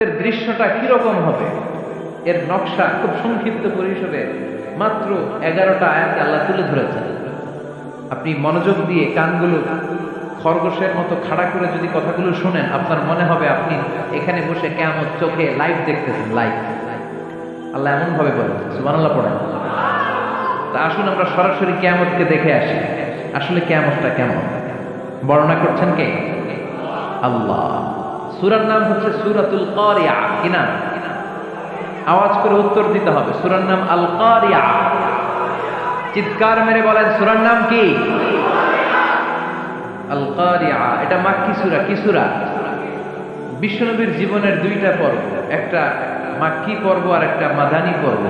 এর দৃশ্যটা কিরকম হবে, এর নকশা খুব সংক্ষিপ্ত পরিসরে মাত্র 11টা আয়াতে আল্লাহ তুলে ধরেছেন। আপনি মনোযোগ দিয়ে কানগুলো খরগোশের মতো খাড়া করে যদি কথাগুলো শুনেন, আপনার মনে হবে আপনি এখানে বসে কিয়ামত চোখে লাইভ দেখতেছেন। লাইভ আল্লাহ এমন ভাবে বলেন, সুবহানাল্লাহ পড়েন। তা আসুন আমরা সরাসরি কিয়ামতকে দেখে আসি। আসলে কিয়ামতটা কেমন বর্ণনা করছেন কে? আল্লাহ। সূরার নাম হচ্ছে সূরাতুল কারিয়া। কি নাম? আওয়াজ করে উত্তর দিতে হবে। সূরার নাম আল কারিয়া। চিৎকার মেরে বলেন সূরার নাম কি? আল কারিয়া। এটা মাক্কি সূরা। কি সূরা? বিশ্বনবীর জীবনের দুইটা পর্ব, একটা মাক্কি পর্ব আর একটা মাদানী পর্ব।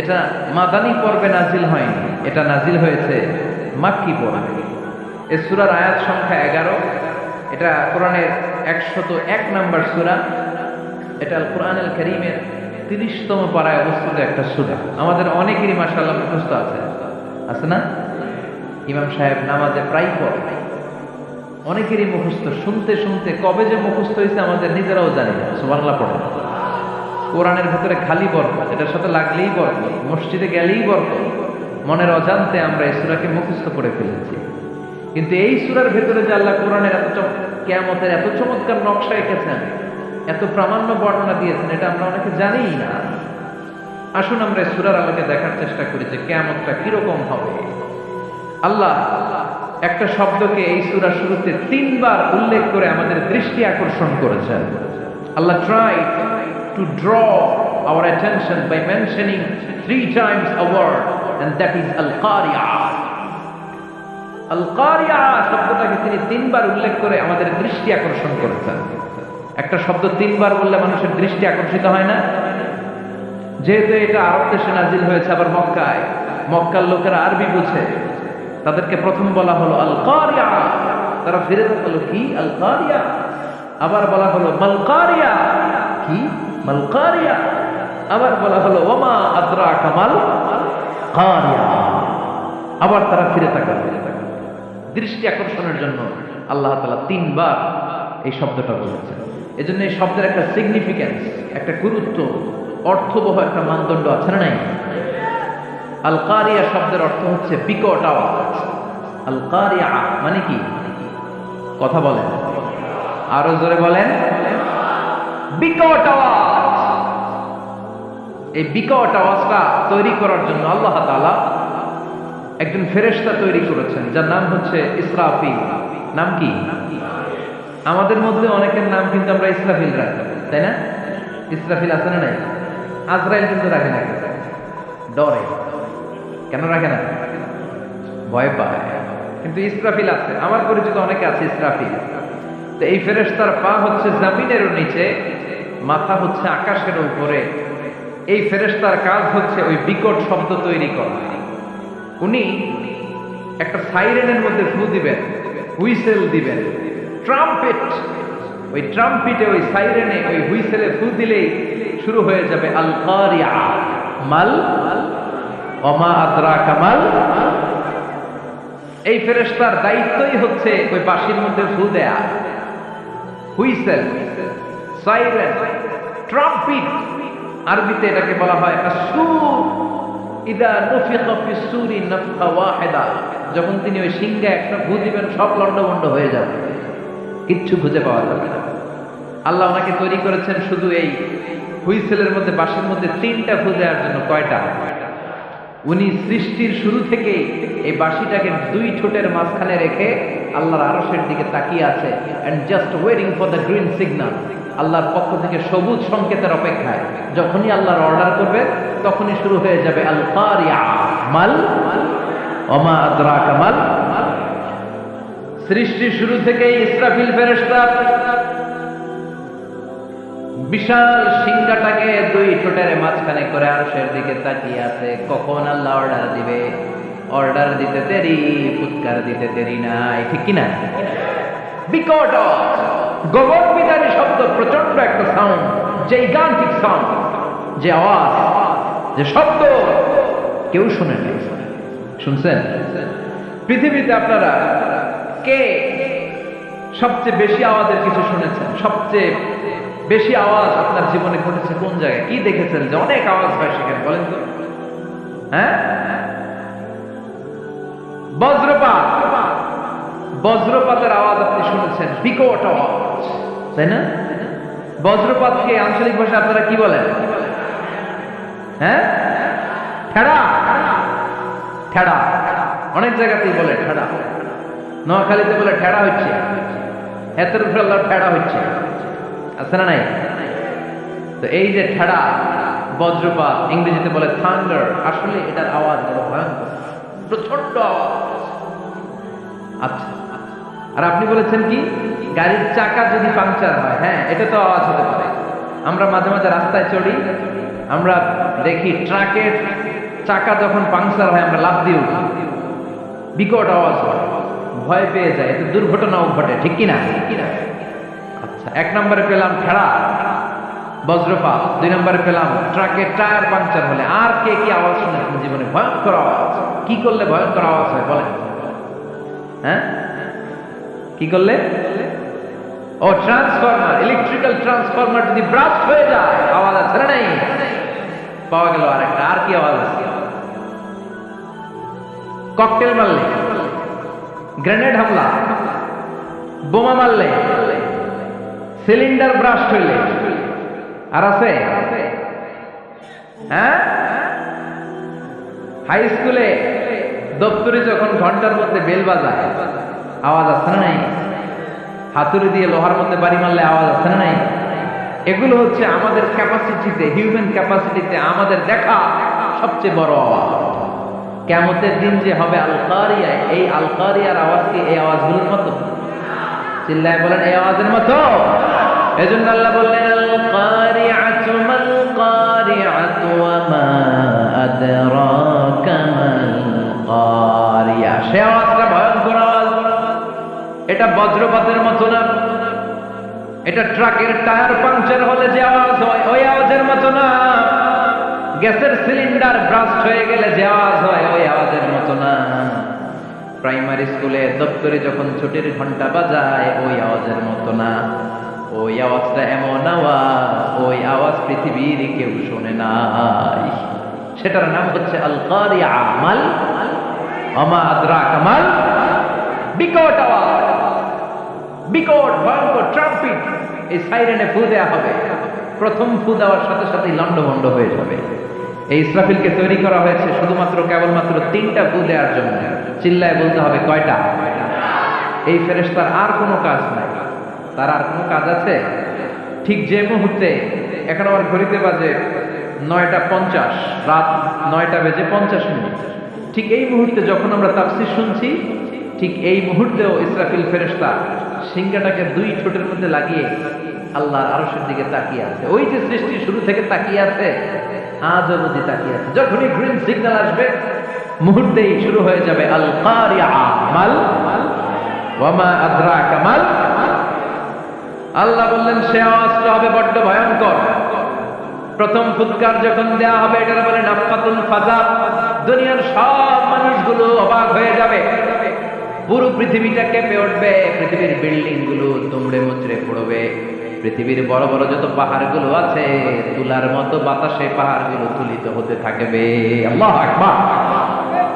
এটা মাদানী পর্বে নাজিল হয়নি, এটা নাজিল হয়েছে মাক্কি পর্বে। এই সূরার আয়াত সংখ্যা 11। এটা কোরআনের 101 নম্বর সূরা। এটা আল কোরআনুল কারীমের 30তম পারায় অবস্থিত একটা সূরা। আমাদের অনেকেরই মাশাআল্লাহ মুখস্থ আছে, আছে না? ইমাম সাহেব নামাজে প্রায় পড়ে, অনেকেরই মুখস্থ। শুনতে শুনতে কবে যে মুখস্থ হয়েছে আমাদের নিজেরাও জানি না। সুবহানাল্লাহ পড়ে। কোরআনের ভিতরে খালি বরকত, এটার সাথে লাগলেই বরকত, মসজিদে গেলেই বরকত। মনের অজান্তে আমরা এই সূরাকে মুখস্থ করে ফেলেছি। কিন্তু এই সূরার ভেতরে যে আল্লাহ কোরআনের কিয়ামতের এত চমৎকার নকশা এঁকেছেন, এত প্রামাণ্য বর্ণনা দিয়েছেন, এটা আমরা অনেকে জানিই না। আসুন আমরা এই সূরার আলোকে দেখার চেষ্টা করি যে কিয়ামতটা কিরকম হবে। আল্লাহ একটা শব্দকে এই সূরার শুরুতে 3 বার উল্লেখ করে আমাদের দৃষ্টি আকর্ষণ করেছেন। আল্লাহ tried to draw our attention by mentioning 3 times a word, and that is al-qari'ah. আল-কারিয়া শব্দটাকে তিনি 3 বার উল্লেখ করে আমাদের দৃষ্টি আকর্ষণ করেছেন। একটা শব্দ 3 বার বললে মানুষের দৃষ্টি আকর্ষিত হয় না? যেহেতু এটা আরব দেশে নাজিল হয়েছে, আবার মক্কায়, মক্কার লোকেরা আরবি বুঝে, তাদেরকে প্রথম বলা হলো আল-কারিয়া। তারা ফিরে তাকালো, কি আল-কারিয়া? আবার বলা হলো মাল-কারিয়া। কি মাল-কারিয়া? আবার বলা হলো ওমা আদরাকা মাল-কারিয়া। আবার তারা ফিরে তাকালো। দৃষ্টি আকর্ষণের জন্য আল্লাহ তাআলা 3 বার এই শব্দটা বলেছেন। এজন্য এই শব্দের একটা সিগনিফিকেন্স, একটা গুরুত্ব, অর্থবহ একটা মানদণ্ড আছে না নাই? আল কারিয়া শব্দের অর্থ হচ্ছে বিকট আওয়াজ। আল কারিয়া মানে কি? কথা বলেন, আরো জোরে বলেন। বিকট আওয়াজ। এই বিকট আওয়াজটা তৈরি করার জন্য আল্লাহ তাআলা একজন ফেরেশতা তৈরি করেছেন, যার নাম হচ্ছে ইসরাফিল। নাম কি? আমাদের মধ্যে অনেকের নাম কিন্তু আমরা ইসরাফিল রাখি, তাই না? ইসরাফিল আছে না নাই? আজরাইল কিন্তু রাখে না, ডরে। কেন রাখে না? ভয় পায়। কিন্তু ইসরাফিল আছে, আমার পরিচিত অনেকে আছে ইসরাফিল। তো এই ফেরেশতার পা হচ্ছে জমিনের নিচে, মাথা হচ্ছে আকাশের উপরে। এই ফেরেশতার কাজ হচ্ছে ওই বিকট শব্দ তৈরি করা। উনি একটা সাইরেনের মধ্যে ফু দিবেন, হুইসেল দিবেন, ট্রাম্পেট। ওই ট্রাম্পিটে, ওই সাইরেনে, ওই হুইসেলে ফু দিলেই শুরু হয়ে যাবে আল কারিয়া। মাল ওমা আদরাকা মাল। এই ফেরেশতার দায়িত্বই হচ্ছে ওই বাঁশির মধ্যে ফু দেয়া। হুইসেল, সাইরেন, ট্রাম্পিট, আরবিতে এটাকে বলা হয় আসুর। ইদা নুফিখা ফিস সূরি নাফখা ওয়াহিদা। যখন তিনি ওই সিংহে একটা ফু দিবেন, সব লন্ডভন্ড হয়ে যাবে, কিচ্ছু খুঁজে পাওয়া যাবে না। আল্লাহ ওনাকে তৈরি করেছেন শুধু এই হুইসেলের মধ্যে, বাঁশির মধ্যে 3টা ফু দেওয়ার জন্য। কয়টা? উনি সৃষ্টির শুরু থেকেই এই বাঁশিটাকে 2 ঠোঁটের মাঝখানে রেখে আল্লাহর আরশের দিকে তাকিয়ে আছে, and just waiting for the green signal. আল্লাহর পক্ষ থেকে সবুজ সংকেতের অপেক্ষায়। যখনই আল্লাহর অর্ডার করবে, তখনই শুরু হয়ে যাবে আল কারিয়া। মাল ওমা আদরাকা মাল। সৃষ্টির শুরু থেকেই ইসরাফিল ফেরেশতা বিশাল সিংহাটাকে 2 ঠোঁটের মাঝখানে করে আরশের দিকে তাকিয়ে আছে, কখন আল্লাহ অর্ডার দিবে। অর্ডার দিতে দেরি, ফুৎকার দিতে দেরি নাই, ঠিক কিনা? বিকট গগন বিদারী শব্দ, প্রচন্ড একটা সাউন্ড, জাইগান্টিক সাউন্ড, যে আওয়াজ, যে শব্দ কেউ শুনে নাই। শুনছেন? পৃথিবীতে আপনারা কে সবচেয়ে বেশি আওয়াজের কিছু শুনেছেন? সবচেয়ে বেশি আওয়াজ আপনার জীবনে ঘটেছে কোন জায়গায়? কি দেখেছেন যে অনেক আওয়াজ হয় সেখানে? বলেন তো। হ্যাঁ, বজ্রপাত। বজ্রপাতের আওয়াজ আপনি শুনেছেন, বিকট আওয়াজ, তাই না? বজ্রপাতকে আঞ্চলিক ভাষা আপনারা কি বলেন? হ্যাঁ, ঠেড়া। ঠেড়া অনেক জায়গাতেই বলে ঠেড়া। নোয়াখালীতে বলে ঠেড়া হচ্ছে, এতের উপরে আল্লাহ ঠেড়া হচ্ছে, আছে না নাই? তো এই যে ঠেড়া, বজ্রপাত, ইংরেজিতে বলে থান্ডার, আসলে এটার আওয়াজ বড় ভয়ঙ্কর, প্রচন্ড আওয়াজ। আচ্ছা, আর আপনি বলেছেন কি গাড়ির চাকা যদি পাংচার হয়, হ্যাঁ এটা তো আওয়াজ হতে পারে। আমরা মাঝে মাঝে রাস্তায় চড়ি, আমরা দেখি ট্রাকের চাকা যখন পাংচার হয় আমরা লাফ দিয়ে উঠি, বিকট আওয়াজ হয়, ভয় পেয়ে যায়, এতে দুর্ঘটনাও ঘটে, ঠিক কিনা? আচ্ছা, 1 নম্বরে পেলাম ঠেড়া, বজ্রপাত। 2 নম্বরে পেলাম ট্রাকের টায়ার পাংচার হলে। আর কে কি আওয়াজ শুনেছেন জীবনে? ভয়ঙ্কর আওয়াজ। কি করলে ভয়ঙ্কর আওয়াজ হয় বলেন? হ্যাঁ, কি করলে? ও ট্রান্সফরমার, ইলেকট্রিক্যাল ট্রান্সফরমার যদি ব্রাস্ট হয়ে যায় আওয়াজ আছে না নাই? পাওয়া গেল আরেকটা। আর কি আওয়াজ আছে? ককটেল মারলে, গ্রেনেড হামলা, বোমা মারলে, সিলিন্ডার ব্রাস্ট হইলে। আর আছে? হ্যাঁ, হাই স্কুলে দপ্তরে যখন ঘন্টার মধ্যে বেল বাজায় আওয়াজ আছে না নাই? হাতুড়ি দিয়ে লোহার মধ্যে বাড়ি মারলে আওয়াজ আছে না নাই? এগুলো হচ্ছে আমাদের ক্যাপাসিটিতে, হিউম্যান ক্যাপাসিটিতে আমাদের দেখা সবচেয়ে বড় আওয়াজ। কিয়ামতের দিন যে হবে আল কারিয়া, এই আল কারিয়ার আওয়াজ কি এই আওয়াজগুলোর মতো? চিল্লায় বলেন, এই আওয়াজের মতো? এজন্য আল্লাহ বললেন আল কারিআতু মাল কারিআতু ওয়া মা আদরাকা মাল কারিয়া। সে আওয়াজটা ভয়ঙ্কর আওয়াজ। এটা বজ্রপাতের মতো না, এটা ট্রাকের টায়ার পাংচার হলে যে আওয়াজ হয় ওই আওয়াজের মতো না, গ্যাসের সিলিন্ডার ব্রাস্ট হয়ে গেলে যে আওয়াজ হয় ওই আওয়াজের মতো না, প্রাইমারি স্কুলে দপ্তরে যখন ছুটির ঘন্টা বাজায় ওই আওয়াজের মতো না। ওই আওয়াজটা এমন আওয়াজ, ওই আওয়াজ পৃথিবীর কেউ শোনে নাই। সেটার নাম হচ্ছে আল কারিয়া, মাল ওয়া আদরাকা মাল, বিকট আওয়াজ, বিকট ভয়ঙ্কর ট্রাম্পিট। এই সাইরেনে ফু দেওয়া হবে, প্রথম ফু দেওয়ার সাথে সাথেই লন্ডভন্ড হয়ে যাবে। এই ইসরাফিলকে তৈরি করা হয়েছে শুধুমাত্র কেবলমাত্র 3টা ফু দেওয়ার জন্য। চিল্লায় বলতে হবে কয়টা? এই ফেরেশতার আর কোনো কাজ নাই। তার আর কোনো কাজ আছে? ঠিক যে মুহূর্তে, এখন আমার ঘড়িতে বাজে 9:50, রাত 9:50, ঠিক এই মুহূর্তে যখন আমরা তাফসীর শুনছি, ঠিক এই মুহূর্তেও ইসরাফিল ফেরেশতা সিংহাটাকে 2 ঠোঁটের মধ্যে লাগিয়ে আল্লাহর আরশের দিকে তাকিয়ে আছে। ওই যে সৃষ্টি শুরু থেকে তাকিয়ে আছে, আজও অবধি তাকিয়ে আছে। যখনই গ্রিন সিগন্যাল আসবে মুহূর্তেই শুরু হয়ে যাবে আল কারিয়া মাল ওয়া মা আদরাকা মাল। আল্লাহ বললেন সে আওয়াজটা হবে বড্ড ভয়ঙ্কর। প্রথম ফুৎকার যখন দেয়া হবে, এটা বলে নাফকাতুল ফাজা। দুনিয়ার সব মানুষগুলো অবাক হয়ে যাবে, পুরো পৃথিবীটা কেঁপে উঠবে, পৃথিবীর বিল্ডিং গুলো দুমড়ে মুচড়ে পড়বে, পৃথিবীর বড় বড় যত পাহাড়গুলো আছে তুলার মতো বাতাসে পাহাড়গুলো তুলিত হতে থাকবে। আল্লাহু আকবার।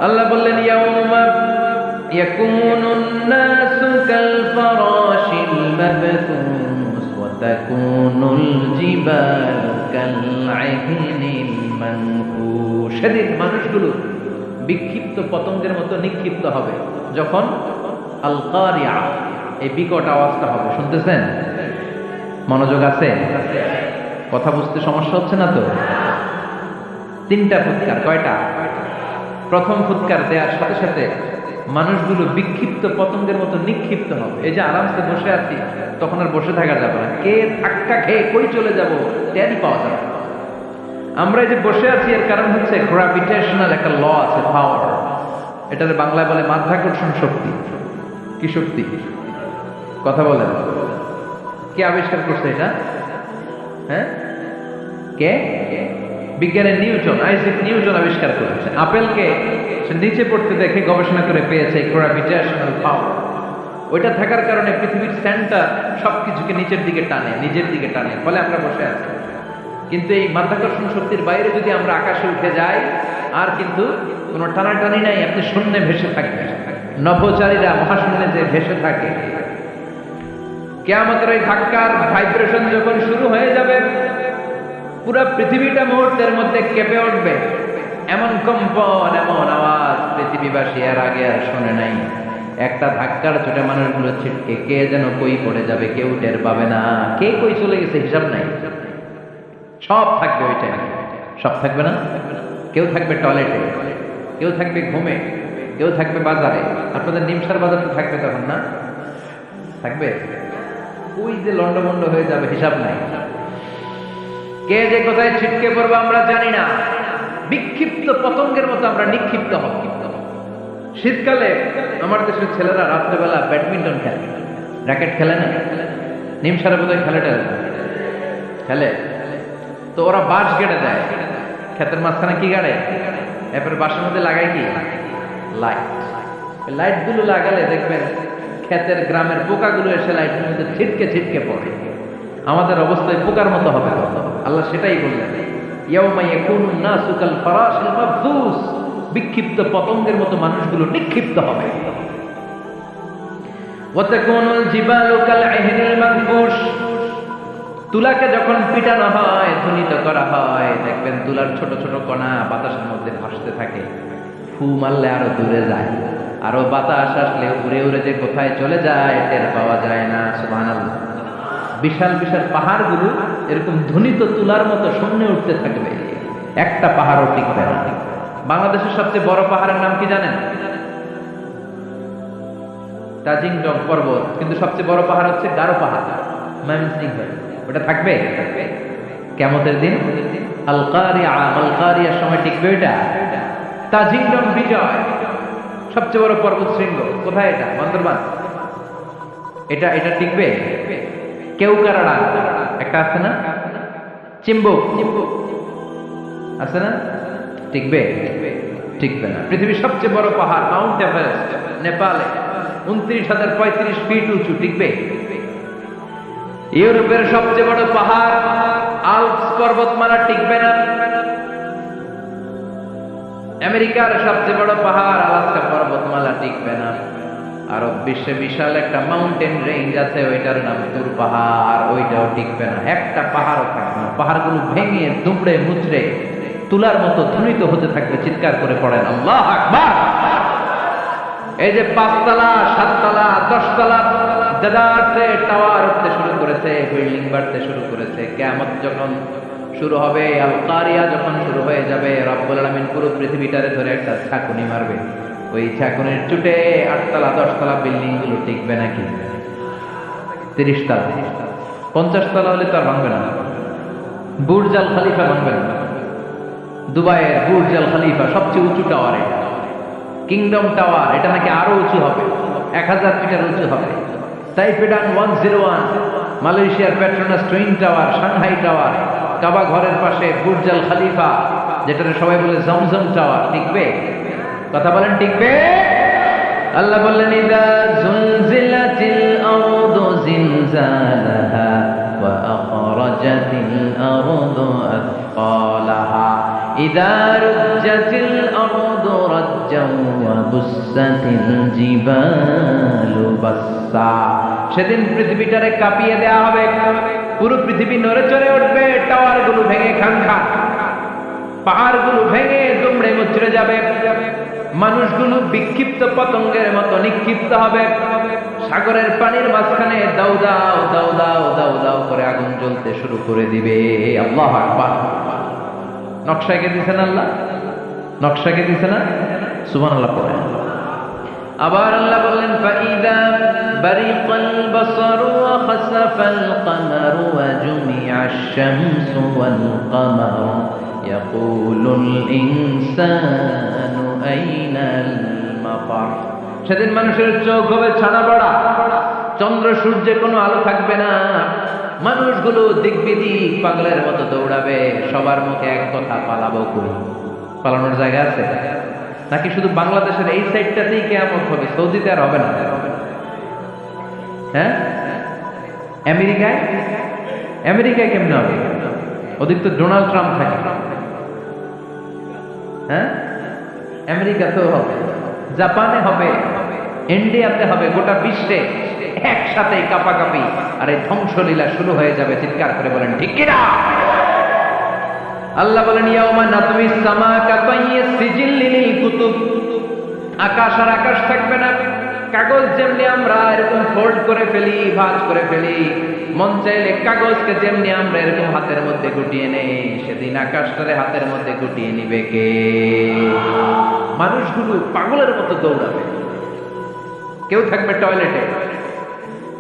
আল্লাহ বললেন ইয়াউমা ইয়াকুনুন নাসু কাল ফারাশিল মাবথুস ওয়া তাকুনুল জিবালু কাল আহিনিল মানফুশ। সেদিন মানুষগুলো বিক্ষিপ্ত পতঙ্গের মতো নিক্ষিপ্ত হবে যখন আল কারিয়া, এই বিকট আওয়াজটা হবে। শুনতেছেন? মনোযোগ আছে? কথা বুঝতে সমস্যা হচ্ছে না তো? 3টা ফুৎকার। কয়টা? প্রথম ফুৎকার দেওয়ার সাথে সাথে মানুষগুলো বিক্ষিপ্ত পতঙ্গের মতো নিক্ষিপ্ত হবে। এই যে আরামসে বসে আছি, তখন আর বসে থাকা যাবে না। কে ধাক্কা খেয়ে কই চলে যাব টেরই পাওয়া যাবে না। আমরা এই যে বসে আছি এর কারণ হচ্ছে গ্র্যাভিটেশনাল একটা ল আছে, পাওয়ার। এটার বাংলায় বলে মাধ্যাকর্ষণ শক্তি। কি শক্তি? কথা বলেন। কে আবিষ্কার করছে এটা? হ্যাঁ, কে? বিজ্ঞানের নিউটন, আইজাক নিউটন আবিষ্কার করেছেন। আপেলকে সে নিচে পড়তে দেখে গবেষণা করে পেয়েছে গ্র্যাভিটেশনাল পাওয়ার। ওইটা থাকার কারণে পৃথিবীর সেন্টার সবকিছুকে নিচের দিকে টানে, নিজের দিকে টানে, ফলে আমরা বসে আছি। কিন্তু এই মাধ্যাকর্ষণ শক্তির বাইরে যদি আমরা আকাশে উঠে যাই, আর কিন্তু কোনো টানাটানি নাই, আপনি শূন্যে ভেসে থাকবেন। নভোচারীরা মহাশূন্যে যে ভেসে থাকে, কিয়ামতের ওই ধাক্কার ভাইব্রেশন যখন শুরু হয়ে যাবে, পুরো পৃথিবীটা মুহূর্তের মধ্যে কেঁপে উঠবে। এমন কম্পন, এমন আওয়াজ পৃথিবীবাসী এর আগে আর শোনে নাই। একটা ধাক্কার চোটে মানুষগুলো ছিটকে কে যেন কই পড়ে যাবে, কেউ টের পাবে না। কে কই চলে গেছে হিসাব নাই। সব থাকবে ওই টাইমে, সব থাকবে না। কেউ থাকবে টয়লেটে, কেউ থাকবে ঘুমে, কেউ থাকবে বাজারে। আপনাদের নিমসার বাজার তো থাকবে তখন, না থাকবে? ওই যে লন্ডভন্ড হয়ে যাবে, হিসাব নাই। কে যে কোথায় ছিটকে পড়বো আমরা জানি না। বিক্ষিপ্ত পতঙ্গের মতো আমরা নিক্ষিপ্ত হব। শীতকালে আমার দেশের ছেলেরা রাত্রেবেলা ব্যাডমিন্টন খেলে, র্যাকেট খেলে না? নিমসারে বোধহয় খেলে। তো ওরা বাঁশ গেড়ে দেয়, ক্ষেতের মাঝখানে কি গাড়ে, এরপরে বাঁশের মধ্যে লাগায় কি লাইট। লাইট গুলো লাগালে দেখবেন ক্ষেতের গ্রামের পোকাগুলো এসে লাইটের মধ্যে ছিটকে পড়ে। আমাদের অবস্থায় পোকার মতো হবে। আল্লাহ সেটাই বললেন, ইয়াউমা ইয়াকুনুন নাসু কাল ফারাশিল মাবথুস, বিক্ষিপ্ত পতঙ্গের মতো মানুষগুলো নিক্ষিপ্ত হবে। ওয়া তাকুনুল জিবালু কাল ইহনিল মানফুশ, তুলাকে যখন পিটানো হয়, ধ্বনিত করা হয়, দেখবেন তুলার ছোট ছোট কণা বাতাসের মধ্যে ভাসতে থাকে। ফু মারলে আরো দূরে যায়, আরো বাতাস আসলে উড়ে উড়ে যে কোথায় চলে যায় টের পাওয়া যায় না। সুবহানাল্লাহ। বিশাল বিশাল পাহাড়গুলো এরকম ধ্বনিত তুলার মতো শূন্যে উঠতে থাকবে, একটা পাহাড়ও টিকবে না। বাংলাদেশের সবচেয়ে বড় পাহাড়ের নাম কি জানেন? তাজিংডং পর্বত। কিন্তু সবচেয়ে বড় পাহাড় হচ্ছে গারো পাহাড়, ময়মনসিংহ। ওটা থাকবে কিয়ামতের দিন। আল কারিয়ার সময় টিকবে ওইটা। তাজিংডং বিজয় সবচেয়ে বড় পর্বত শৃঙ্গ, কোথায় এটা? বান্দরবান। এটা টিকবে? কেউকারাড়া একটা আছে না, চিম্বুক আছে না, টিকবে? টিকবে না। পৃথিবীর সবচেয়ে বড় পাহাড় মাউন্ট এভারেস্ট নেপালে 29,035 ফিট উঁচু, টিকবে? ইউরোপের সবচেয়ে বড় পাহাড় আল্পস পর্বতমালা, টিকবে না। আমেরিকার সবচেয়ে বড় পাহাড় আলাস্কা পর্বতমালা, টিকবে না। আরব বিশ্বে বিশাল একটা মাউন্টেন রেঞ্জ আছে, ওইটার নাম তুর পাহাড়, ওইটাও টিকবে না। একটা পাহাড়ও থাকবে না। পাহাড়গুলো ভেঙে দুমড়ে মুচড়ে তুলার মতো ধ্বনিত হতে থাকবে। চিৎকার করে পড়েন আল্লাহু আকবার। এই যে 5 তলা 7 তলা 10 তলা দেদারসে টাওয়ার উঠতে শুরু করেছে, বিল্ডিং বাড়তে শুরু করেছে। কিয়ামত যখন শুরু হবে, আল কারিয়া যখন শুরু হয়ে যাবে, রব্বুল আলামিন পুরো পৃথিবীটারে ধরে একটা ছাকুনি মারবে। ওই ছাকুনির চুটে 8 তলা 10 তলা বিল্ডিং গুলো টিকবে নাকি? 30 তলা 50 তলা হলে তো আর ভাঙবে না। বুর্জ আল খলিফা ভাঙবে না। দুবাইয়ের বুর্জ আল খলিফা সবচেয়ে উঁচু টাওয়ার, এটা কিংডম টাওয়ার। এটা নাকি আরো উঁচু হবে, 1000 মিটার উঁচু হবে। তাইপেডান 101, মালয়েশিয়ার Petronas twin tower, Shanghai tower, কাবা ঘরের পাশে বুর্জ আল খলিফা, যেটা সবাই বলে জমজম টাওয়ার, টিকবে? কথা বলেন, টিকবে? আল্লাহ বললেন, ইদা জুলজিলাতিল আরদু জিলজালাহা ওয়া আখরাজাতিল আরদু আথকালাহা ইদা রুজ্জাতিল আরদু রাজ্জান ওয়া বুসাতিল জিবালু বাসসা। সেদিন পৃথিবীটারে কাঁপিয়ে দেয়া হবে, পুরো পৃথিবী নড়ে চড়ে উঠবে, টাওয়ারগুলো ভেঙে খানখান, পাহাড়গুলো ভেঙে দুমড়ে মুচড়ে যাবে, মানুষগুলো বিক্ষিপ্ত পতঙ্গের মতো নিক্ষিপ্ত হবে। সাগরের পানির মাঝখানে দাউ দাউ দাউ দাউ দাউ দাউ করে আগুন জ্বলতে শুরু করে দিবে। আল্লাহু আকবার। নকশা এঁকে দিয়েছেন আল্লাহ, নকশা এঁকে দিয়েছে না? সুবহানাল্লাহ পড়েন। আবার আল্লাহ বললেন, ফাইদা বারিকাল বাসারু ওয়া খাসাফাল কামারু ওয়া জুমিআশ শামসু ওয়াল কামারু ইয়াকুলুল ইনসানু আইনাল মাফার। সেদিন মানুষের চোখ হবে ছানা বড়া, চন্দ্র সূর্যে কোনো আলো থাকবে না, মানুষগুলো দিক বিদিক পাগলের মতো দৌড়াবে। সবার মুখে এক কথা, পালাবো কই? পালানোর জায়গা আছে নাকি? শুধু বাংলাদেশের এই সাইডটাতেই কিয়ামত হবে, সৌদিতে আর হবে না। হ্যাঁ, আমেরিকায় আমেরিকায় কেমন হবে? ওদিক তো ডোনাল্ড ট্রাম্প থাকে। হ্যাঁ, আমেরিকা তো হবে, জাপানে হবে, ইন্ডিয়াতে হবে, গোটা বিশ্বে একসাথে কাপাকাপি আর এই ধ্বংসলীলা শুরু হয়ে যাবে। চিৎকার করে বলেন ঠিক কিনা? আল্লাহ বলেন ইয়াউমা নাতমিস সামা কাতাইয়িস সিজিল্লি লিল কুতুব, আকাশ আর আকাশ থাকবে না। কাগজ যেমনি আমরা এরকম ফোল্ড করে ফেলি, ভাঁজ করে ফেলি, মন চাইলে কাগজকে যেমনি আমরা এরকম হাতের মধ্যে গুটিয়ে নেই, সেদিন আকাশটারে হাতের মধ্যে গুটিয়ে নিবে কে? মানুষগুলো পাগলের মতো দৌড়াবে। কেউ থাকবে টয়লেটে,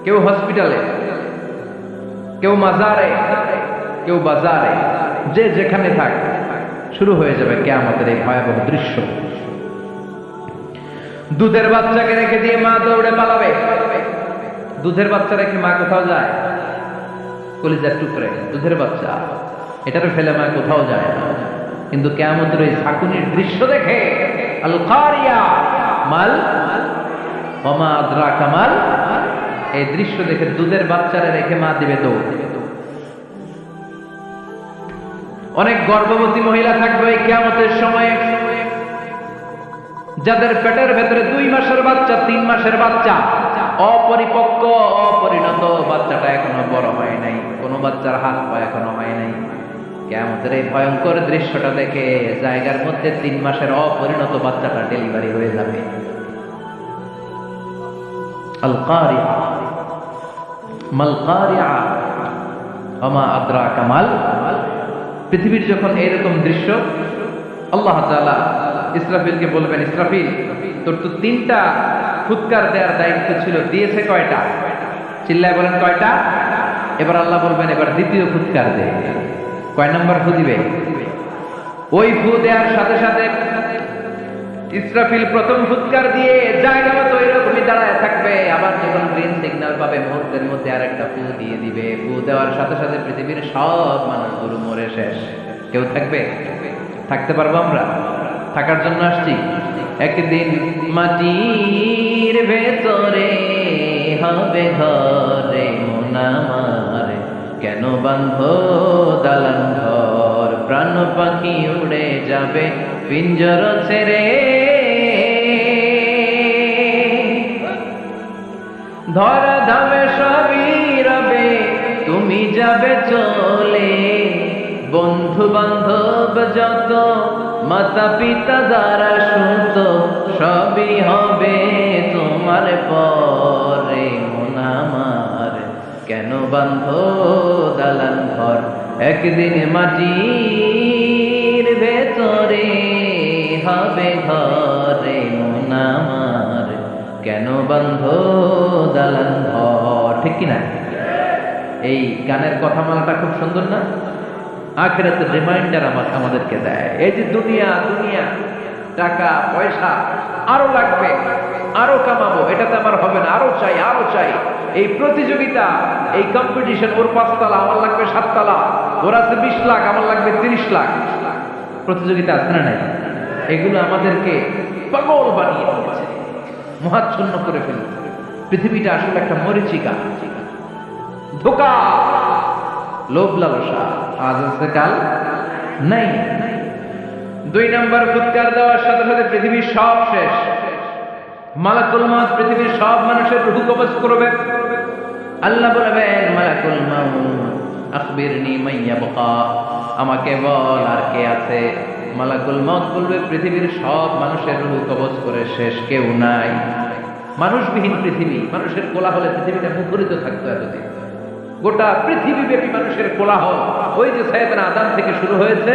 কেউ হসপিটালে, কেউ মাজারে, কেউ বাজারে, যে যেখানে থাক, শুরু হয়ে যাবে কিয়ামতের এই ভয়াবহ দৃশ্য। দুধের বাচ্চাকে রেখে দিয়ে মা দৌড়ে পালাবে। দুধের বাচ্চা রেখে মা কোথাও যায়? কলিজার টুকরে দুধের বাচ্চা, এটারে ফেলে মা কোথাও যায় না। কিন্তু কিয়ামতের এই ঝাঁকুনির দৃশ্য দেখে আল কারিয়া মাল ওয়া মা আদরাকা মাল, এই দৃশ্য দেখে দুধের বাচ্চারে রেখে মা দিবে দৌড়। অনেক গর্ভবতী মহিলা থাকবে এই কিয়ামতের সময়ে, যাদের পেটের ভেতরে 2 মাসের বাচ্চা, 3 মাসের বাচ্চা, অপরিপক্ক অপরিণত, বাচ্চাটা এখনো বড় হয় নাই, কোনো বাচ্চার হাত পা এখনো হয় নাই। কিয়ামতের এই ভয়ঙ্কর দৃশ্যটা দেখে জায়গার মধ্যে 3 মাসের অপরিণত বাচ্চাটা ডেলিভারি হয়ে যাবে। আল কারিয়া মাল কারিয়া ওয়া মা আদরাকা মাল। পৃথিবীর যখন এরকম দৃশ্য, আল্লাহ তাআলা ইসরাফিলকে বলবেন, ইসরাফিল তোর তো 3টা ফুৎকার দেওয়ার দায়িত্ব ছিল, দিয়েছে কয়টা? চিল্লায় বলেন কয়টা? এবার আল্লাহ বলবেন এবার দ্বিতীয় ফুৎকার দে। কয় নাম্বার ফু দিবে? ওই ফু দেওয়ার সাথে সাথে ইসরাফিল প্রথম ফুৎকার দিয়ে জায়গা মতো এরকমই দাঁড়ায় থাকবে। আবার যখন গ্রিন সিগন্যাল পাবে মুহূর্তের মধ্যে আরেকটা ফু দিয়ে দিবে। ফু দেওয়ার সাথে সাথে পৃথিবীর সব মানুষগুলো মরে শেষ। কেউ থাকবে? থাকতে পারবো আমরা? থাকার জন্য আসছি। একদিন মাটির ভেতরে হবে ঘরে মন আমার, কেন বান্ধ দালান ঘর, প্রাণ পাখি উড়ে যাবে পিঞ্জর ছেড়ে, ধরা ধামে সবই রবে তুমি যাবে চলে, বন্ধু বান্ধব যত মাতা পিতা দ্বারা সুত সবই হবে তোমার পরে মন আমার, কেন বান্ধ দালান ঘর, একদিন মাটির ভেতরে হবে ঘরে মন আমার, কেন বান্ধ দালান ঘর। ঠিক কিনা? এই গানের কথামালাটা খুব সুন্দর না? আখিরাতের রিমাইন্ডার আমাদেরকে দেয়। এই যে দুনিয়া দুনিয়া, টাকা পয়সা আরো লাগবে, আরো কামাবো, এটাতে আমার হবে না, আরো চাই আরো চাই। এই প্রতিযোগিতা, এই কম্পিটিশন, ওর 5 তলা আমার লাগবে 7 তলা, ওর আছে 20 লাখ আমার লাগবে 30 লাখ, প্রতিযোগিতা আছে না নাই? এগুলো আমাদেরকে পাগল বানিয়ে দিয়েছে, মহাচ্ছন্ন করে ফেলেছে। পৃথিবীটা আসলে একটা মরিচিকা, ধোঁকা, লোভ লালসা, আজ আছে কাল নাই। 2 নম্বর ফুৎকার দেওয়ার সাথে সাথে পৃথিবীর সব শেষ। মালাকুল মউত পৃথিবীর সব মানুষের রূহ কবজ করবে। আল্লাহ বলবেন মালাকুল মউত আখবিরনি মান ইয়াবকা, আমাকে বল আর কে আছে। মালাকুল মউত বলবে পৃথিবীর সব মানুষের রূহ কবজ করে শেষ, কেউ নাই। মানুষবিহীন পৃথিবী, মানুষের কোলাহলে পৃথিবীটা মুখরিত থাকতো এতদিন। গোটা পৃথিবীব্যাপী মানুষের কোলাহল, ওই যে সাইয়েদনা আদম থেকে শুরু হয়েছে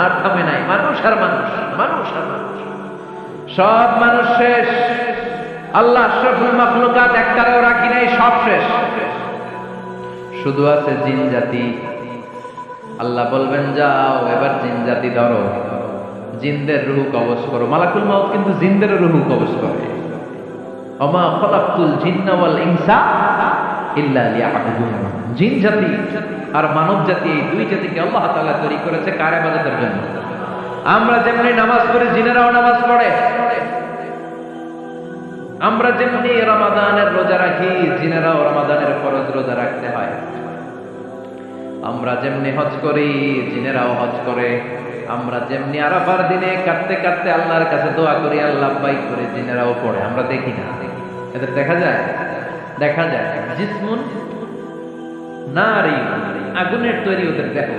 আর থামে নাই। মানুষ আর মানুষ, মানুষ আর মানুষ, সব মানুষ শেষ। আল্লাহ আশরাফুল মাখলুকাত একটারেও রাখি নাই, সব শেষ। শুধু আছে জিন জাতি। আল্লাহ বলবেন যাও এবার জিন জাতি ধরো, জিনদের রূহ কবজ করো। মালাকুল মউত কিন্তু জিনদের রূহ কবজ করে। ওমা খালাকতুল জিন্না ওয়াল ইনসা ইল্লা লিয়াবুদুন। জিন জাতি আর মানব জাতি, এই 2 জাতিকে আল্লাহ তাআলা তৈরি করেছে কার ইবাদতের জন্য। আমরা যেমনি নামাজ পড়ি, জিনেরাও নামাজ পড়ে। আমরা যেমনি রমাদানের রোজা রাখি, জিনেরাও রমাদানের ফরজ রোজা রাখতে হয়। আমরা যেমনি হজ করি, জিনেরাও হজ করে। আমরা যেমনি আরাফার দিনে কাটতে কাটতে আল্লাহর কাছে দোয়া করি, আল্লাহ বাইক করে, জিনেরাও পড়ে। আমরা দেখি না, এদের দেখা যায়? দেখা যায়। জিসমুন নারী, আগুনের তৈরি ওদের দেহ।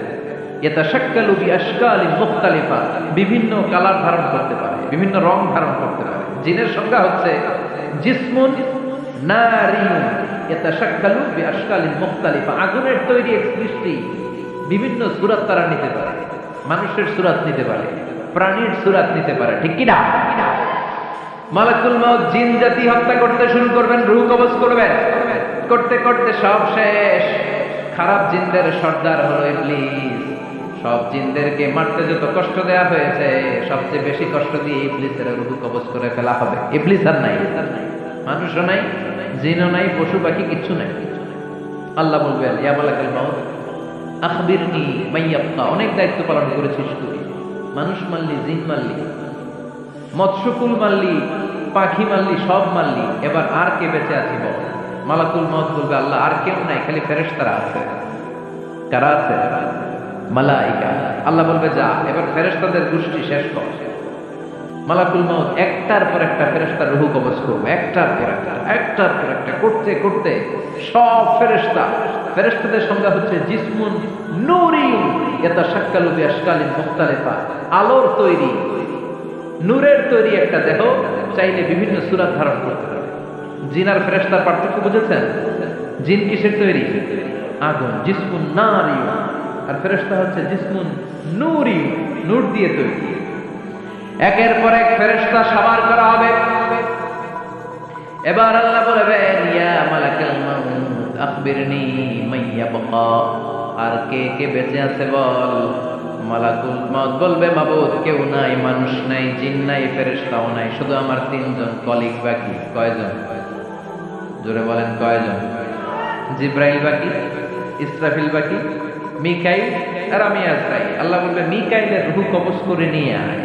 ইয়াতাশাক্কালু বিআশকালিন মুখতালিফা, বিভিন্ন কালার ধারণ করতে পারে, বিভিন্ন রং ধারণ করতে পারে। জিনের সংজ্ঞা হচ্ছে জিসমুন নারী ইয়াতাশাক্কালু বিআশকালিন মুখতালিফা, আগুনের তৈরি এক সৃষ্টি, বিভিন্ন সূরত তারা নিতে পারে। মানুষের সূরত নিতে পারে, প্রাণীর সূরত নিতে পারে, ঠিক কি না? মালাকুল মউত জিন জাতি হত্যা করতে শুরু করবেন, রূহ কবজ করবেন। করতে করতে সব শেষ। খারাপ জিনদের সর্দার হলো ইবলিস। সব জিনদেরকে মারতে যত কষ্ট দেয়া হয়েছে, সবচেয়ে বেশি কষ্ট দিয়ে ইবলিসের রূহ কবজ করে ফেলা হবে। ইবলিস আর নাই, মানুষও নাই, জিনও নাই, পশু পাখি কিচ্ছু নাই। আল্লাহ বলবেন, ইয়া মালাকুল মউত আখবিরনি মাইয়াবকা, অনেক দায়িত্ব পালন করেছিস তুই। মানুষ মারলি, জিন মারলি, মৎস্যকুল মারলি, পাখি মারলি, সব মারলি, এবার আর কে বেঁচে আছে বল? মালাকুল মউত বলবে, আল্লাহ আর কেউ নাই, খালি ফেরেশতারা আছে। কারা আছে? মালাইকা। আল্লাহ বলবে, যা এবার ফেরেশতাদের গোষ্ঠী শেষ কর। মালাকুল মউত একটার পর একটা ফেরেশতার রূহ কবজ করবে, একটার পর একটা, একটার পর একটা, করতে করতে সব ফেরেশতা। ফেরেশতাদের সংজ্ঞা হচ্ছে জিসমুন নূরি ইয়াতাশাক্কালু বিআশকালিন মুখতালিফা, আলোর তৈরি, নূরের তৈরি একটা দেহ, চাইলে বিভিন্ন সূরত ধারণ করতে পারে। জিন আর ফেরেশতার পার্থক্য বুঝেছেন? জিন কিসের তৈরি? আগুন, জিসমুন নারী। আর ফেরেশতা হচ্ছে জিসমুন নূরি, নূর দিয়ে তৈরি। একের পর এক ফেরেশতা সবার করা হবে। এবার আল্লাহ বলবেন, ইয়া মালাকুল মউত আখবিরনি মাইয়াবকা, আর কে কে বেঁচে আছে বল। মালাকুল মউত বলবে, মাবুদ কেউ নাই, মানুষ নাই, জিন নাই, ফেরেশতাও নাই, শুধু আমার তিনজন কলিগ বাকি। কয়জন? জোরে বলেন, কয়জন? জিব্রাইল বাকি, ইসরাফিল বাকি, মিকাইল আর আমি আজরাইল। আল্লাহ বলবে, মিকাইলের রূহ কবজ করে নিয়ে আয়।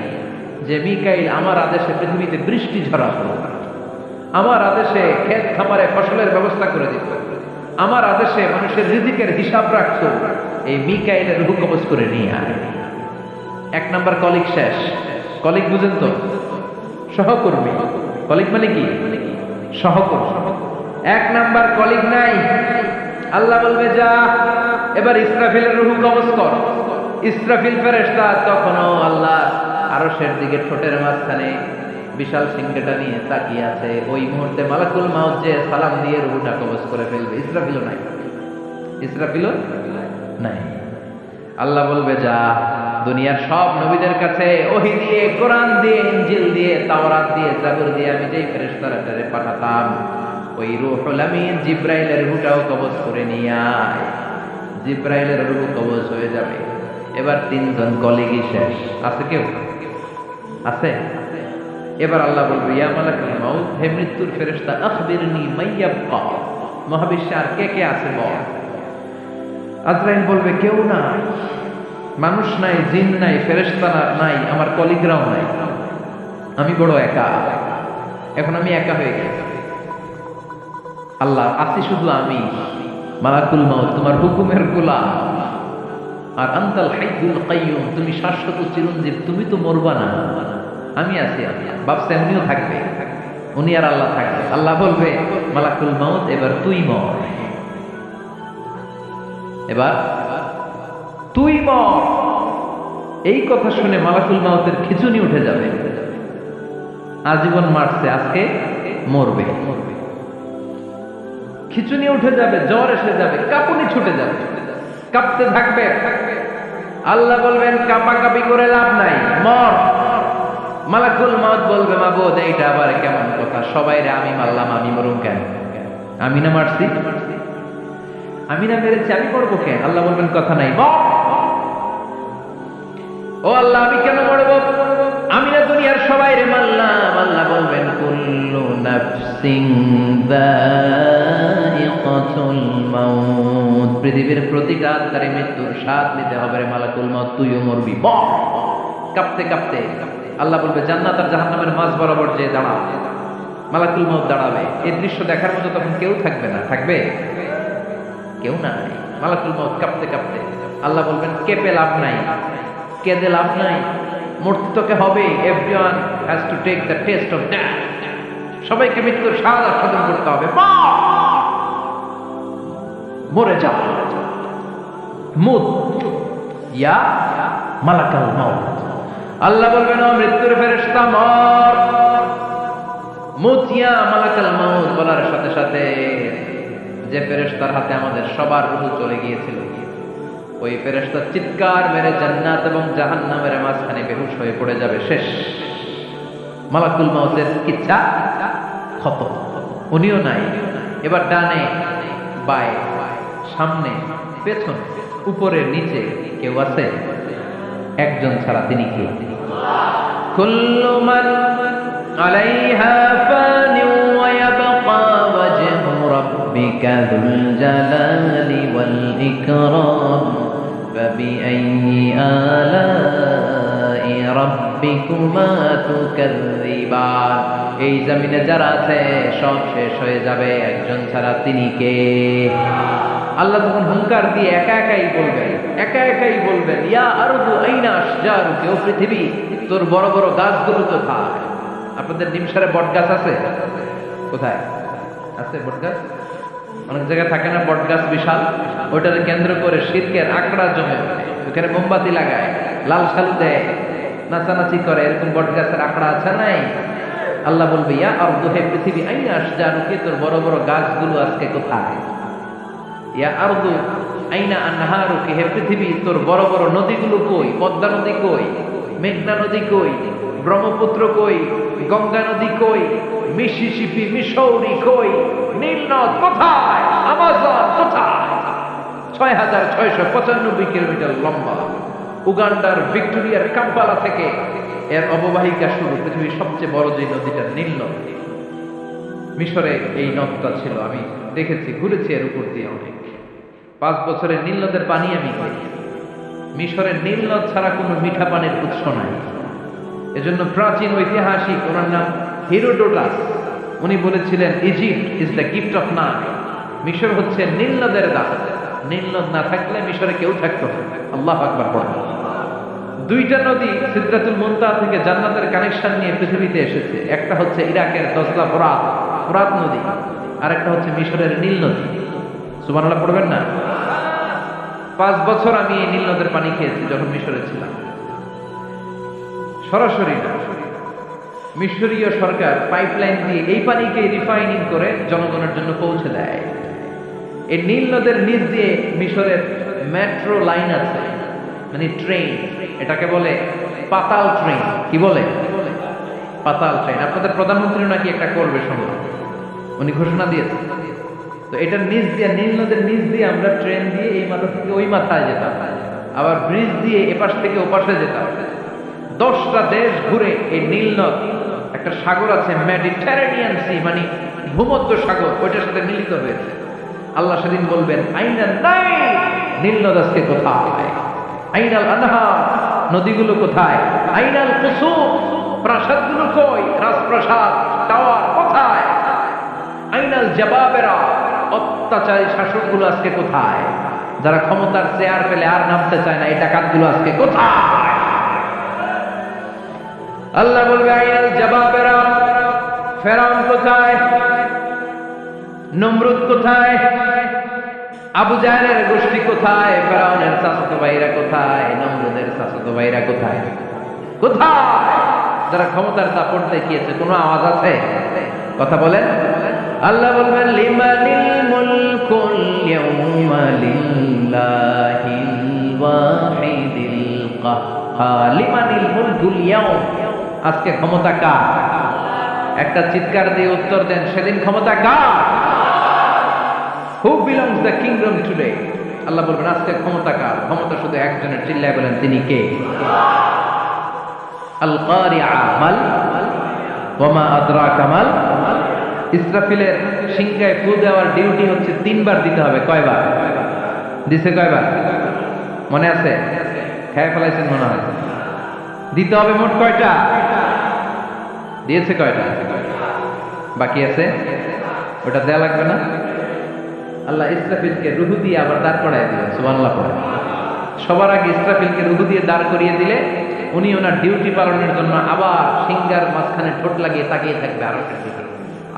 যে মিকাইল আমার আদেশে পৃথিবীতে বৃষ্টি ঝরাতো, আমার আদেশে ক্ষেত খামারে ফসলের ব্যবস্থা করে দিত, আমার আদেশে মানুষের রিজিকের হিসাব রাখতো, এই মিকাইলের রূহ কবজ করে নিয়ে আয়। এক নাম্বার কলিগ শেষ। কলিগ বুঝেন তো? সহকর্মী। কলিগ মানে কি? সহকর্মী। এক নাম্বার কলিগ নাই। আল্লাহ বলবে, যা এবার ইসরাফিলের রূহ কবজ কর। ইসরাফিল ফেরেশতা তখনও আল্লাহ আরশের দিকে ঠোঁটের মাঝখানে বিশাল সিংহটা নিয়ে তাকিয়ে আছে। ওই মুহূর্তে মালাকুল মউত যে সালাম দিয়ে রূহটা কবজ করে ফেলবে। ইসরাফিলও নাই, ইসরাফিলও নাই। আল্লাহ বলবে, যা দুনিয়ার সব নবীদের কাছে ওহী দিয়ে, কোরআন দিয়ে, ইনজিল দিয়ে, তাওরাত দিয়ে, জাবুর দিয়ে আমি যেই ফেরেশতারে পাঠাতাম, ওই রূহুল আমিন জিব্রাইলের রূহটাও কবজ করে নিয়ে আয়। জিব্রাইলের রূহ কবজ হয়ে যাবে। এবার তিনজন কলিগই শেষ। আছে কেউ? আছে? এবার আল্লাহ বলবে, ইয়া মালাকুল মউত, হে মৃত্যুর ফেরেশতা, আখবিরনি মাইয়াবকা, মহাবিশ্বে আর কে কে আছে বল। আজরাইল বলবে, কেউ নাই, মানুষ নাই, জিন নাই, ফেরেশতা নাই, আমার কলিগরাও নাই, আমি বড় একা। এখন আমি একা হয়ে গেছি। আল্লাহ, আছি শুধু আমি। মালাকুল মউত তোমার হুকুমের গোলাম। আর আনতাল হাইয়ুল কাইয়ুম, তুমি শাশ্বত চিরঞ্জীব, তুমি তো মরবা না। আমি আছি। ভাবছে উনিও থাকবে, উনি আর আল্লাহ থাকবে। আল্লাহ বলবে, মালাকুল মউত এবার তুই মর, এবার তুই মর। এই কথা শুনে মালাকুল মউতের খিঁচুনি উঠে যাবে। আজীবন মারছে, আজকে মরবে। খিঁচুনি উঠে যাবে, জ্বর এসে যাবে, কাঁপুনি ছুটে যাবে, কাঁপতে থাকবে। আল্লাহ বলবেন, কাঁপাকাঁপি করে লাভ নাই, মর। মালাকুল মউত বলবে, মাবুদ এইটা আবার কেমন কথা? সবাই রে আমি মারলাম, আমি মরুম কেন? আমি না মারছি, আমি না মেরেছি, আমি মরবো কেন? আল্লাহ বলবেন, কথা নাই, মর। ও আল্লাহ, আমি কেন মরবো? আমি না দুনিয়ার সবাই রে মারলাম। আল্লাহ বলবেন, কুল্লু নাফসিন যায়িকাতুল মাউত, পৃথিবীর প্রতিটা আত্মারে মৃত্যুর স্বাদ নিতে হবে রে মালাকুল মউত, তুইও মরবি। মর। কাঁপতে কাঁপতে আল্লাহ বলবে, জান্নাত আর জাহান্নামের মাঝ বরাবর যে দাঁড়া। মালাকুল মউত দাঁড়াবে। এই দৃশ্য দেখার মতো তখন কেউ থাকবে না, থাকবে কেউ নাই। মালাকুল মউত কাঁপতে কাঁপতে, আল্লাহ বলবেন কেঁপে লাভ নাই, কেঁদে লাভ নাই, মরতে তোকে হবে। Everyone has to take the test of death, সবাইকে মৃত্যুর স্বাদ আস্বাদন করতে হবে। মরে যাও, মুত ইয়া মালাকুল মউত। আল্লাহ বলবেন ও মৃত্যুর ফেরেশতা মর, মুত ইয়া মালাকুল মউত বলার সাথে সাথে যে ফেরেশতার হাতে আমাদের সবার রূহ চলে গিয়েছিল, ওই ফেরেশতা চিৎকার মেরে জান্নাত এবং জাহান্নামের মাঝখানে বেহুশ হয়ে পড়ে যাবে। শেষ, মালাকুল মউতের ইচ্ছা খতম, উনিও নাই। এবার ডানে বায়ে সামনে পেছনে উপরে নিচে কেউ আছে? একজন ছাড়া, তিনি কে? কুল্লু মান আলাইহা ফানি ওয়া ইয়াবকা ওয়াজহু রাব্বিকা যুল জালালি ওয়াল ইকরাম ফাবিআইয়ি আলাই রাব্বিকুমা তুকাযযিবান। এই জমিনে যারা আছে সব শেষ হয়ে যাবে, একজন ছাড়া, তিনি কে? আল্লাহ তখন হুঙ্কার দিয়ে একা একাই বলবেন ইয়া আরদু আইনা আশজারুকি, ও পৃথিবী তোর বড় বড় গাছগুলো কোথায়? আপনাদের নিমসারে বট গাছ আছে? কোথায় আছে বট গাছ? অনেক জায়গায় থাকে না বট গাছ বিশাল, ওইটাকে কেন্দ্র করে শিরকের আকড়া জমে ওঠে, ওখানে মোমবাতি লাগায়, লাল সালু দেয়, নাচানাচি করে, এরকম বট গাছের আকড়া আছে নাই? আল্লাহ বলবে ইয়া আরদু, হে পৃথিবী, আইনা আশজারুকি, তোর বড় বড় গাছগুলো আজকে কোথায়? ইয়া আরদু আইনা আনহারুকি, হে পৃথিবী তোর বড় বড় নদীগুলো কই? পদ্মা নদী কই? মেঘনা নদী কই? ব্রহ্মপুত্র কই? গঙ্গা নদী কই? মিসিসিপি, মিসৌরি কই? নীল নদ কোথায়? আমাজন কোথায়? ৬,৬৯৫ কিলোমিটার লম্বা, উগান্ডার ভিক্টোরিয়ার কাম্পালা থেকে এর অববাহিকা শুরু। পৃথিবীর সবচেয়ে বড় যে নদীটা নীল নদ, মিশরে এই নদটা ছিল। আমি দেখেছি, ঘুরেছি এর উপর দিয়ে অনেক। 5 বছরের নীল নদের পানি আমি খেয়েছি। মিশরের নীল নদ ছাড়া কোনো মিঠা পানির উৎস নাই। এজন্য প্রাচীন ঐতিহাসিক, ওনার নাম হেরোডোটাস, উনি বলেছিলেন Egypt is the gift of Nile, মিশর হচ্ছে নীল নদের দান। নীল নদ না থাকলে মিশরে কেউ থাকতো না। আল্লাহু আকবার পড়েন। 2টা নদী সিদরাতুল মুনতাহা থেকে জান্নাতের কানেকশন নিয়ে পৃথিবীতে এসেছে। একটা হচ্ছে ইরাকের দজলা ফোরাত নদী, আর একটা হচ্ছে মিশরের নীল নদী। সুবহানাল্লাহ পড়বেন না? 5 বছর আমি এই নীল নদের পানি খেয়েছি যখন মিশরে ছিলাম। সরাসরি না, মিশরীয় সরকার পাইপলাইন দিয়ে এই পানিকে রিফাইনিং করে জনগণের জন্য পৌঁছে দেয়। এই নীল নদের নিচ দিয়ে মিশরের মেট্রো লাইন আছে, মানে ট্রেন, এটাকে বলে পাতাল ট্রেন। কি বলে? পাতাল ট্রেন। আপনাদের প্রধানমন্ত্রী নাকি একটা করবে, শুনলাম, উনি ঘোষণা দিয়েছেন। তো এটার নিচ দিয়ে, নীল নদের নিচ দিয়ে আমরা ট্রেন দিয়ে এই মাথা থেকে ওই মাথায় যেতাম, আবার ব্রিজ দিয়ে এপাশ থেকে ওপাশে যেতাম। 10টা দেশ ঘুরে এই নীল নদ, একটা সাগর আছে মেডিটেরেনিয়ান সি, মানে ভূমধ্য সাগর, ওইটার সাথে মিলিত হয়েছে। আল্লাহ সেদিন বলবেন আইনাল নাইল, নীল নদ আজকে কোথায়? আইনাল আনহার, নদীগুলো কোথায়? আইনাল কুসুর, প্রাসাদগুলো কই? রাজপ্রাসাদ, টাওয়ার কোথায়? আইনাল জাবাবেরা, অত্যাচারী শাসকগুলো আজকে কোথায়? যারা ক্ষমতার চেয়ার পেলে আর নামতে চায় না, এই ডাকাতগুলো আজকে কোথায়? আল্লাহ বলবে আইনাল জাবাবেরা, ফেরাউন কোথায়? নমরুদ কোথায়? আবু জাহেলের গোষ্ঠী কোথায়? ফেরাউনের চাচাতো ভাইরা কোথায়? নমরুদের চাচাতো ভাইরা কোথায়? কোথায়? যারা ক্ষমতার দাপট দেখিয়েছে, কোনো আওয়াজ আছে? কথা বলেন। আল্লাহ বলবেন লিমানিল মুলকুল ইয়াউমা লিল্লাহিল ওয়াহিদিল কাহ্হার। লিমানিল মুলকুল ইয়াউম, আজকে ক্ষমতা কার? একটা চিৎকার দিয়ে উত্তর দেন, সেদিন ক্ষমতা কার? Who belongs the kingdom today? আল্লাহ বলবেন আজকে ক্ষমতা কার? ক্ষমতা শুধু একজনের, চিল্লায় বলেন, তিনি কে? আল কারিআ মাল ওয়া মা আদরাকা মাল। ইসরাফিলের সিংহায় ফু দেওয়ার ডিউটি হচ্ছে 3 বার দিতে হবে। কয়বার দিছে? কয়বার মনে আছে? খেয়ে ফেলাইছেন মনে হয়। দিতে হবে মোট কয়টা? দিয়েছে কয়টা? বাকি আছে, ওটা দেয়া লাগবে না? আল্লাহ ইসরাফিলকে রুহু দিয়ে আবার দাঁড় করায় দিলেন, সুবহানাল্লাহ পড়ে। সবার আগে ইসরাফিলকে রুহু দিয়ে দাঁড় করিয়ে দিলে উনি ওনার ডিউটি পালনের জন্য আবার সিংহার মাঝখানে ঠোঁট লাগিয়ে তাকিয়ে থাকবে আরো কিছু।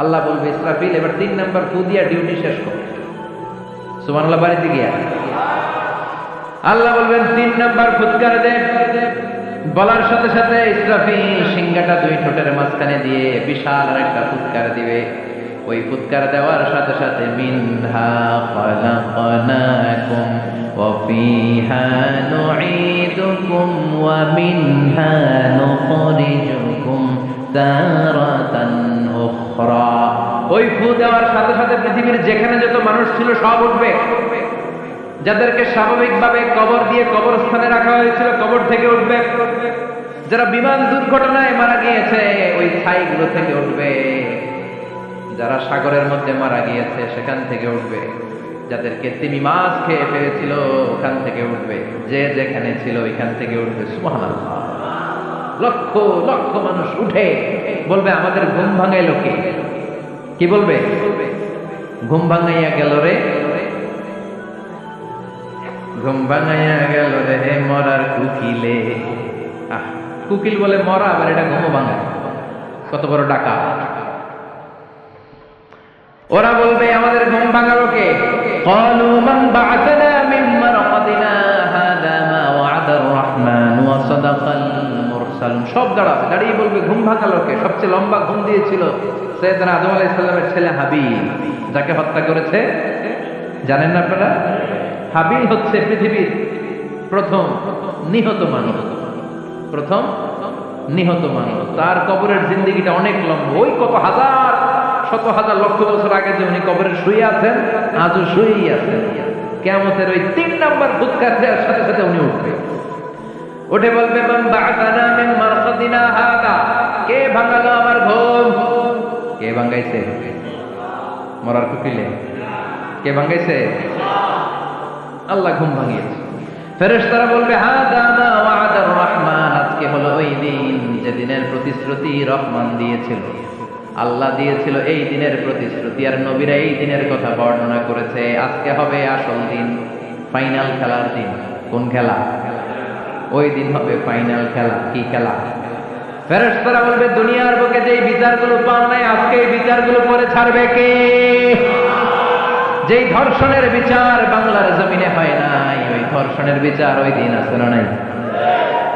আল্লাহ বলবে, ইসরাফিল এবার 3 নাম্বার ফু দিয়া ডিউটি শেষ কর। সুবহানাল্লাহ বাড়িতে গিয়া আল্লাহ বলবেন 3 নাম্বার ফুৎকার দে। বলার সাথে সাথে ইসরাফিল সিংহাটা 2 ঠোঁটের মাঝখানে দিয়ে বিশাল একটা ফুৎকার দিবে। ওই ফুৎকার দেওয়ার সাথে সাথে মিনহা খালাকনাকুম ওয়া ফিহা নুঈদুকুম ওয়া মিনহা নুখরিজুকুম তারাতান উখরা। ওই ফু দেওয়ার সাথে সাথে পৃথিবীর যেখানে যত মানুষ ছিল সব উঠবে। যাদেরকে স্বাভাবিকভাবে কবর দিয়ে কবরস্থানে রাখা হয়েছিল কবর থেকে উঠবে। যারা বিমান দুর্ঘটনায় মারা গিয়েছে ওই ছাইগুলো থেকে উঠবে। যারা সাগরের মধ্যে মারা গিয়েছে সেখান থেকে উঠবে। যাদেরকে তিমি মাছ খেয়ে ফেলেছিল ওখান থেকে উঠবে। যে যেখানে ছিল ওইখান থেকে উঠবে। সুবহানাল্লাহ। লক্ষ লক্ষ মানুষ উঠে বলবে, আমাদের ঘুম ভাঙাইলো কে? কি বলবে? ঘুম ভাঙাইয়া গেল রে, ঘুম ভাঙাইয়া গেল রে মরার কুকিলে। কুকিল বলে মরা, আবার এটা ঘুম ভাঙায়। কত বড় ডাকা! ওরা বলবে, আমাদের ঘুম ভাঙালো কে? ক্বালু মান বা'আথানা মিন মারকাদিনা হাযা মা ওয়া'আদা আর-রাহমান ওয়া সাদাকাল মুরসালুন। সব দাঁড়িয়ে বলবে, ঘুম ভাঙালো কে? সবচেয়ে লম্বা ঘুম দিয়েছিল সাইয়েদনা আদম আলাইহিস সালামের ছেলে হাবিল, যাকে হত্যা করেছে। জানেন না আপনারা? হাবিল হচ্ছে পৃথিবীর প্রথম নিহত মানুষ। প্রথম নিহত মানুষ। তার কবরের জিন্দেগিটা অনেক লম্বা। ওই কত হাজার শত হাজার লক্ষ বছর আগে যে উনি কবরে শুয়ে আছেন, আজও শুয়েই আছেন। কিয়ামতের ওই 3 নাম্বার ফুৎকার দেওয়ার সাথে সাথে উনি উঠবে। উঠে বলবে, মান বা'আথানা মিন মারকাদিনা হাযা। কে ভাঙালো আমার ঘুম? কে ভাঙাইছে? মরার কুকিলে কে ভাঙাইছে? আল্লাহ ঘুম ভাঙিয়েছে। ফেরেশতারা বলবে, হাযা মা ওয়া'আদা আর-রাহমান। আজকে হলো ওই দিন যেদিনের প্রতিশ্রুতি রহমান দিয়েছিল, আল্লাহ দিয়েছিল। এই দিনের প্রতিশ্রুতি আর নবীরা এই দিনের কথা বর্ণনা করেছে। আজকে হবে আসল দিন, ফাইনাল খেলার দিন। কোন খেলা? ওই দিন হবে ফাইনাল খেলা। কি খেলা? ফেরেশতারা বলবে, দুনিয়ার বুকে যেই বিচারগুলো পাও নাই, আজকে এই বিচারগুলো করে ছাড়বে কে? যেই ধর্ষণের বিচার বাংলার জমিনে হয় নাই, ওই ধর্ষণের বিচার ওই দিন আছে না নাই?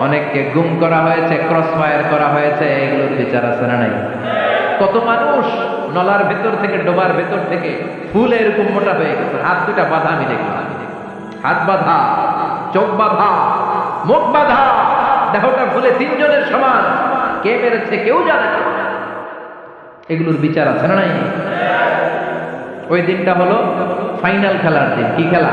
অনেককে গুম করা হয়েছে, ক্রস ফায়ার করা হয়েছে, এগুলোর বিচার আছে না নাই? কত মানুষ নলার ভেতর থেকে, ডোবার ভেতর থেকে ফুলে এরকম মোটা হয়ে গেছে। হাত দুটা বাঁধা, আমি দেখলাম। হাত বাঁধা, চোখ বাঁধা, মুখ বাঁধা, দেহটা ফুলে 3 জনের সমান। কে মেরেছে কেউ জানে না। এগুলোর বিচার আছে না নাই? ওই দিনটা হলো ফাইনাল খেলার দিন। কি খেলা?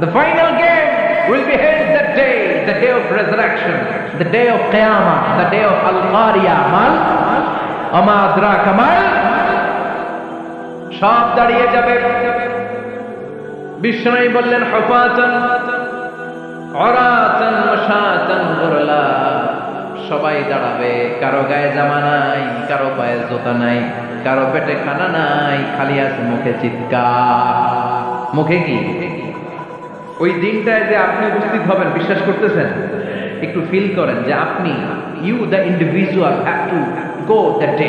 The final game will be held that day, the day of resurrection, the day of Qiyamah, the day of Al-Qariya. Mal আমা আদরাকা মাল। সব দাঁড়িয়ে যাবে। বিষ্ণু বললেন, হুফাতান উরাতান মাশাতান গুরলা। সবাই দাঁড়াবে। কারো গায়ে জামা নাই, কারো পায়ে জুতা নাই, কারো পেটে খানা নাই, খালি আছে মুখে চিৎকার। মুখে কি? ওই দিনটায় যে আপনি উপস্থিত হবেন, বিশ্বাস করতেছেন? একটু ফিল করেন যে আপনি, you the individual have to go that day.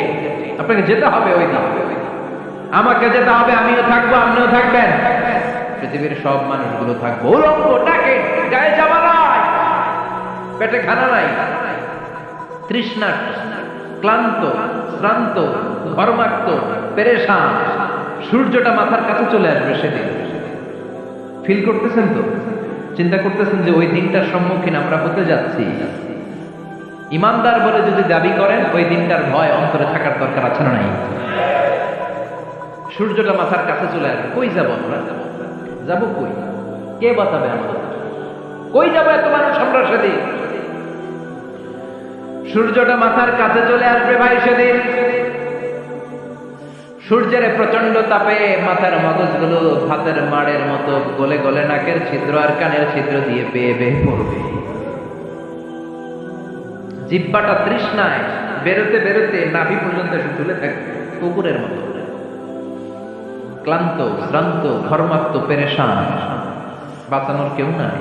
আপনাকে যেতে হবে ওই দিন। আমাকে যেতে হবে, আমিও থাকবো, আপনিও থাকবেন। পৃথিবীর সব মানুষগুলো থাকবো। উলঙ্গ, নাকে, গায়ে জামা নাই, পেটে খানা নাই, তৃষ্ণার্ত, ক্লান্ত, শ্রান্ত, ঘর্মাক্ত, পেরেশান। সূর্যটা মাথার কাছে চলে আসবে সেদিন। ফিল করতেছেন তো? চিন্তা করতেছেন যে ওই দিনটার সম্মুখীন আমরা হতে যাচ্ছি। ইমানদার বলে যদি দাবি করেন, ওই দিনটার ভয় অন্তরে থাকার দরকার আছে না নাই? সূর্যটা মাথার কাছে চলে আসবে। কই যাব আমরা? যাব কই? কে বাঁচাবে আমাদের? কই যাব এত মানুষ আমরা সেদিন? সূর্যটা মাথার কাছে চলে আসবে ভাই সেদিন। সূর্যের প্রচন্ড তাপে মাথার মগজগুলো ভাতের মাড়ের মতো গলে গলে নাকের ছিদ্র আর কানের ছিদ্র দিয়ে বেয়ে বেয়ে পড়বে। জিহ্বাটা তৃষ্ণায় বেরোতে বেরোতে নাভি পর্যন্ত এসে ঝুলে থাকবে। কুকুরের মতো, ক্লান্ত, শ্রান্ত, ঘর্মাক্ত, পেরেশান, বাঁচানোর কেউ নাই।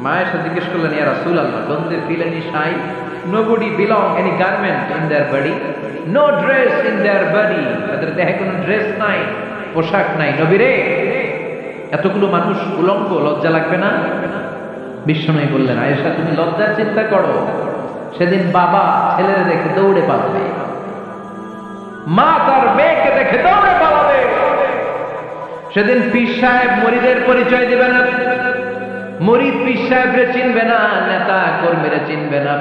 মা এসে জিজ্ঞেস করলেন, ইয়া রাসূলুল্লাহ, don't they feel any shy? Nobody belong any garment in their body, no dress in their body, তাদের দেহে কোনো ড্রেস নাই, পোশাক নাই। নবী রে, এতগুলো মানুষ উলঙ্গ, লজ্জা লাগবে না? বিশ্বনবী বললেন, আয়েশা তুমি লজ্জার চিন্তা করো, সেদিন বাবা ছেলেরে দেখে দৌড়ে পালাবে, মা তার মেয়েকে দেখে দৌড়ে পালাবে। সেদিন পীর সাহেব মুরিদের পরিচয় দিবে না, মুরিদ পীর সাহেবরে চিনবে না, নেতা কর্মীরে চিনবে না,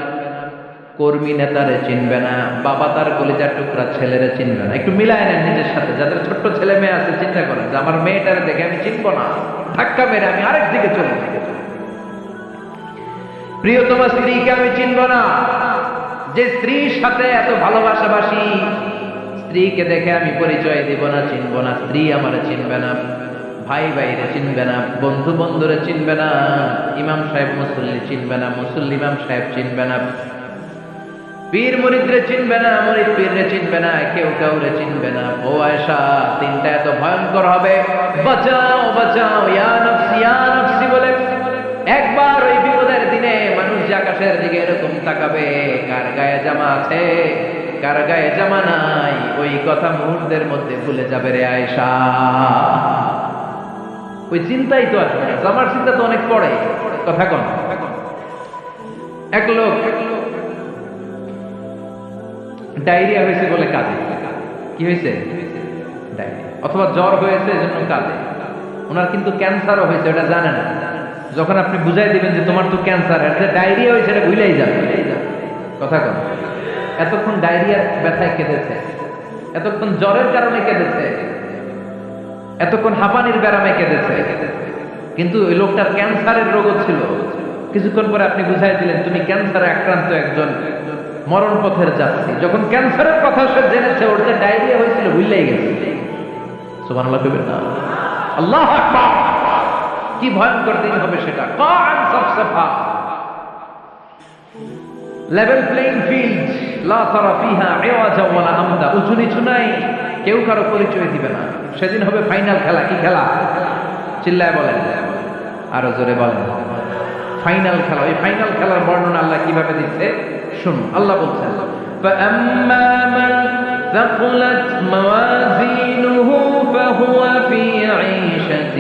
কর্মী নেতারে চিনবে না, বাবা তার কলিজার টুকরা ছেলেরে চিনবে না। একটু মিলায় নেন নিজের সাথে, যাদের ছোট্ট ছেলে মেয়ে আছে চিন্তা করেন যে আমার মেয়েটারে দেখে আমি চিনবো না, ধাক্কা মেরে আমি আরেক দিকে চলে যাবো। প্রিয়তমা স্ত্রীকে আমি চিনবো না, যে স্ত্রীর সাথে এত ভালোবাসাবাসি, স্ত্রীকে দেখে আমি পরিচয় দিব না, চিনবো না। স্ত্রী আমারে চিনবে না, ভাই ভাইরে চিনবে না, বন্ধু বন্ধুরে চিনবে না, ইমাম সাহেব মুসল্লি চিনবে না, মুসল্লি ইমাম সাহেব চিনবে না, পীর মুরিদরে চিনবে না, মুরিদ পীররে চিনবে না, কেউ কাউরে চিনবে না। ও আয়েশা, তিনটা এত ভয়ঙ্কর হবে, বাঁচাও বাঁচাও, ইয়া নফসি ইয়া নফসি বলে একবার ওই বিপদের দিনে মানুষ যে আকাশের দিকে এরকম তাকাবে, কার গায়ে জামা আছে কার গায়ে জামা নাই, ওই কথা মুহূর্তের মধ্যে ভুলে যাবে রে আয়েশা। ওই চিন্তাই তো আসবে না, জামার চিন্তা তো অনেক পড়ে। কথা কন, এক লোক ডায়রিয়া হয়েছে বলে কাঁদে। কি হয়েছে? ডায়রিয়া, অথবা জ্বর হয়েছে এজন্য কাঁদে। ওনার কিন্তু ক্যান্সারও হয়েছে, ওটা জানে না। যখন আপনি বুঝাই দিবেন যে তোমার তো ক্যান্সার, এটা ডায়রিয়া হয়েছে, এটা ভুলেই যাবে। কথা কন, এতক্ষণ ডায়রিয়ার ব্যথায় কেঁদেছে, এতক্ষণ জ্বরের কারণে কেঁদেছে, এতক্ষণ হাঁপানির ব্যারামে কেঁদেছে, কিন্তু ওই লোকটার ক্যান্সারের রোগও ছিল। কিছুক্ষণ পরে আপনি বুঝাই দিলেন তুমি ক্যান্সারে আক্রান্ত একজন মরণ পথের যাত্রী। যখন ক্যান্সারের কথা সে জেনেছে, ওর যে ডায়রিয়া হয়েছিল ভুলেই গেছে। সুবহানাল্লাহ কইবেন না? আল্লাহু আকবার! কি ভয়ঙ্কর দিন হবে সেটা। কান সাফসাফা, লেভেল প্লেইং ফিল্ড, লা তারা ফিহা ইওয়াজা ওয়ালা আমদা, উঁচু নিচু নাই, কেউ কারো পরিচয় দিবে না। সেদিন হবে ফাইনাল খেলা। কি খেলা? চিল্লায় বলেন, আরো জোরে বলেন, ফাইনাল খেলা। ওই ফাইনাল খেলার বর্ণনা আল্লাহ কিভাবে দিচ্ছে শুনুন। আল্লাহ বলছেন, فَأَمَّا مَنْ ثَقُلَتْ مَوَازِينُهُ فَهُوَ فِي عِيشَةٍ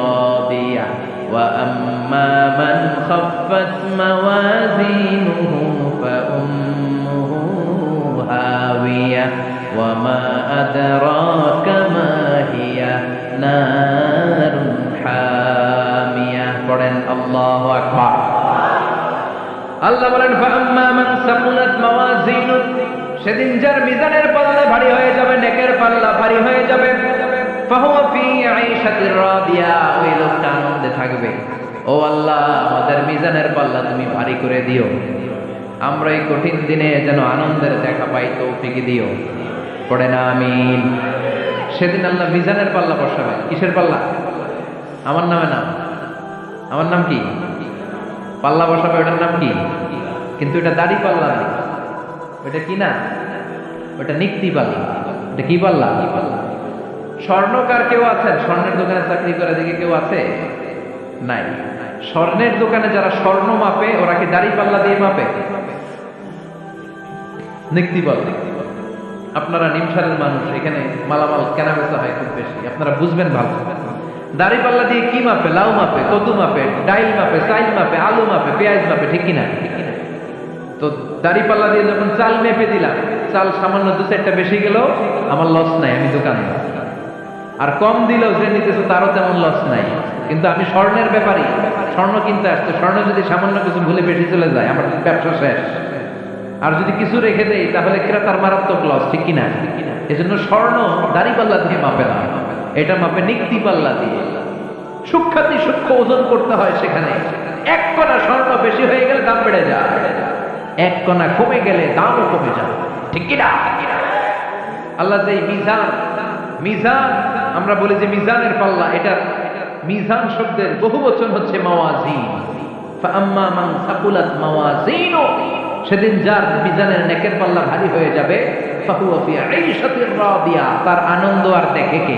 رَاضِيَةٍ وَأَمَّا مَنْ خَفَّتْ مَوَازِينُهُ فَأُمُّهُ هَاوِيَةٌ وَمَا أَدْرَاكَ مَا هِيَ نَارٌ حَامِيَةٌ। পড়েন আল্লাহু আকবার। আল্লাহ বলেন, ফাআম্মা মান সাকুলাত মাওয়াজিনু, সেদিন যার মিজানের পাল্লা ভারী হয়ে যাবে, নেকের পাল্লা ভারী হয়ে যাবে, ফাহুয়া ফি আইশাতির রাদিয়া, ওই লোকটা আনন্দে থাকবে। ও আল্লাহ, আমাদের মিজানের পাল্লা তুমি ভারী করে দিও, আমরা এই কঠিন দিনে যেন আনন্দের দেখা পাই, তৌফিক দিও। পড়ে না আমিন। সেদিন আল্লাহ মিজানের পাল্লা বসাবে। কিসের পাল্লা? আমার নামে না, আমার নাম কি? পাল্লা বসাবে, ওটার নাম কি? কিন্তু এটা দাড়ি পাল্লা না, ওটা কি না, ওটা নিক্তি পাল্লা। এটা কি পাল্লা? স্বর্ণকার কেউ আছেন? স্বর্ণের দোকানে চাকরি করে দেখে কেউ আছে? নাই। স্বর্ণের দোকানে যারা স্বর্ণ মাপে, ওরা কি দাড়ি পাল্লা দিয়ে মাপে? নিক্তি পাল্লা। আপনারা নিমসারের মানুষ, এখানে মালামাল কেনা বেচা হয় খুব বেশি, আপনারা বুঝবেন ভালো। দাড়ি পাল্লা দিয়ে কি মাপে? লাউ মাপে, কদু মাপে, ডাইল মাপে, চাইল মাপে, আলু মাপে, পেঁয়াজ মাপে, ঠিক কিনা? তো দাড়ি পাল্লা দিয়ে যখন চাল মেপে দিলাম, চাল সামান্য দু চারটা বেশি গেল, আমার লস নাই, আমি দোকানদার। আর কম দিলেও যে নিতেছে তারও তেমন লস নাই। কিন্তু আমি স্বর্ণের ব্যাপারী, স্বর্ণ কিনতে আসছে, স্বর্ণ যদি সামান্য কিছু ভুলে বেশি চলে যায়, আমার ব্যবসা শেষ। আর যদি কিছু রেখে দেই, তাহলে ক্রেতার মারাত্মক লস, ঠিক কিনা? এজন্য স্বর্ণ দাড়ি পাল্লা দিয়ে মাপে না, এটা মাপে নিক্তি পাল্লা দিয়ে। সূক্ষ্মাতি সূক্ষ্ম ওজন করতে হয় সেখানে। এক কণা স্বর্ণ বেশি হয়ে গেলে দাম বেড়ে যায়, এক কণা কমে গেলে দামও কমে যায়, ঠিক কিনা? আল্লাহ যে মিজান, মিজান আমরা বলি যে মিজানের পাল্লা, এটা মিজান শব্দের বহু বচন হচ্ছে মাওয়াজিন। ফাআম্মা মান সাকুলাত মাওয়াজিনু, সেদিন যার মিজানের নেকের পাল্লা ভারী হয়ে যাবে ফাহুয়া ফি আইশাতির রাদিয়া, তার আনন্দ আর দেখে কে?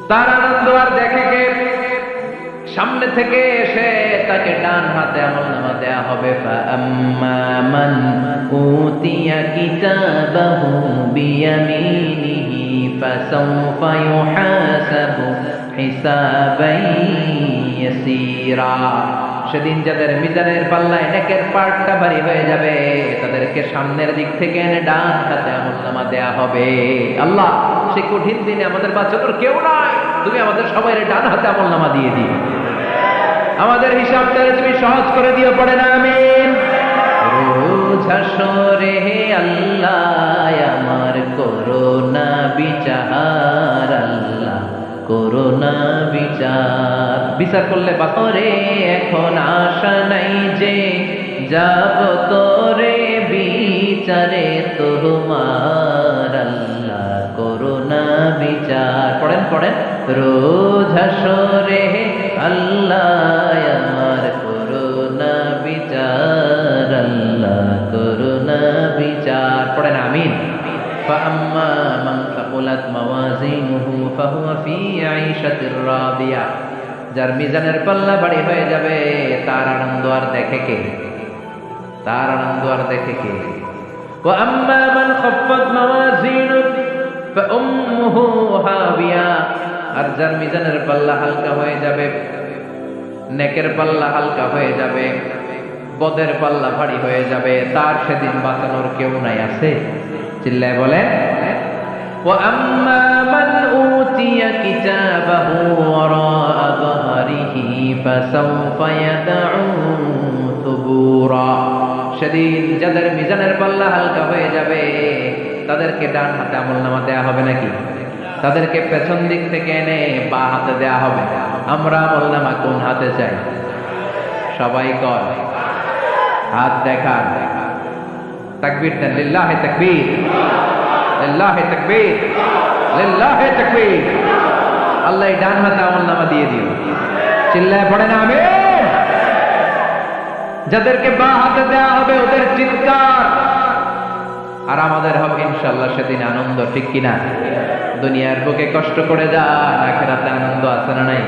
তার আনন্দ আর দেখে কে? সামনে থেকে এসে তাকে ডান হাতে আমলনামা দেয়া হবে। ফাআম্মা মান উতিয়া কিতাবাহু বিয়ামিনিহি ফাসাউফা ইউহাসাবু হিসাবান ইয়াসীরা। সেদিন যাদের মিজানের পাল্লায় নেকের পার্টটা ভারী হয়ে যাবে তাদেরকে সামনের দিক থেকে এনে ডান হাতে আমলনামা দেয়া হবে। আল্লাহ, সেই কঠিন দিনে আমাদের বাঁচানোর কেউ নাই, তুমি আমাদের সবাই ডান হাতে আমলনামা দিয়ে দিও, আমাদের হিসাবটা তুমি সহজ করে দিও, পড়ে না আমিন। রোজ হাসরে আল্লাহ আমার করোনা বিচার, আল্লাহ করোনা বিচার। বিচার করলে বাতরে এখন আশা নাই যে যাব তোরে বিচারে তোমার, আল্লাহ করোনা বিচার। পড়েন পড়েন, রোজ হাসরে আল্লাহ আমার করোনা বিচার, আল্লাহ করোনা বিচার। পড়েন আমিন। فأما من ثقلت موازينه فهو في عيشة راضية, যার মিজানের পাল্লা ভারী হয়ে যাবে তার আনন্দ আর দেখে কে? তার আনন্দ আর দেখে কে? وأما من خفت موازينه فأمه هاوية, আর যার মিজানের পাল্লা হালকা হয়ে যাবে, নেকের পাল্লা হালকা হয়ে যাবে, বদের পাল্লা ভারী হয়ে যাবে, তার সেদিন বাঁচানোর কেউ নাই। আছে? চিল্লায় বলেন। وأما من أوتي كتابه وراء ظهره فسوف يدعو ثبورا, সেদিন যাদের মিজানের পাল্লা হালকা হয়ে যাবে তাদেরকে ডান হাতে আমলনামা দেয়া হবে নাকি? তাদেরকে পেছন দিক থেকে এনে বা হাতে দেয়া হবে। আমরা আমলনামা কোন হাতে চাই? সবাই কর, হাত দেখা। তাকবীর দেন, লিল্লাহি তাকবীর, লিল্লাহি তাকবীর, লিল্লাহি তাকবীর। আল্লাহ ডান হাতে আমলনামা দিয়ে দিও। চিল্লায় পড়েন আমিন। যাদেরকে বা হাতে দেয়া হবে ওদের চিৎকার, আর আমাদের হবে ইনশাআল্লাহ সেদিন আনন্দ। ঠিক কিনা? দুনিয়ার বুকে কষ্ট করে যায়, আখিরাতে আনন্দ আছে না নাই?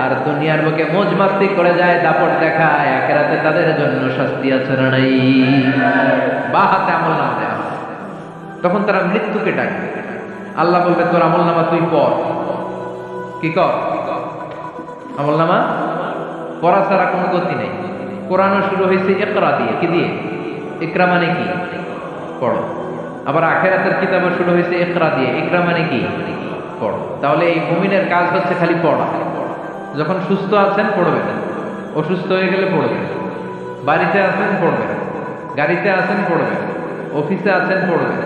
আর দুনিয়ার বুকে মौज মাস্তি করে যায়, দাপট দেখায়, আখিরাতে তাদের জন্য শাস্তি আছে না নাই? বা হাতে আমলনামা দেয়া হবে। তখন তারা মৃত্যুকে ডাকবে। আল্লাহ বলবে তোর আমলনামা তুই পড়। কি কর? আমলনামা পড়া ছাড়া কোনো গতি নেই। কোরআনও শুরু হয়েছে ইকরা দিয়ে। কি দিয়ে? ইকরা মানে কি? পড়ো। আবার আখিরাতের কিতাবও শুরু হয়েছে ইকরা দিয়ে। ইকরা মানে কি? পড়ো। তাহলে এই মুমিনের কাজ হচ্ছে খালি পড়া। যখন সুস্থ আছেন পড়বেন, অসুস্থ হয়ে গেলে পড়বেন, বাড়িতে আছেন পড়বেন, গাড়িতে আছেন পড়বেন, অফিসে আছেন পড়বেন,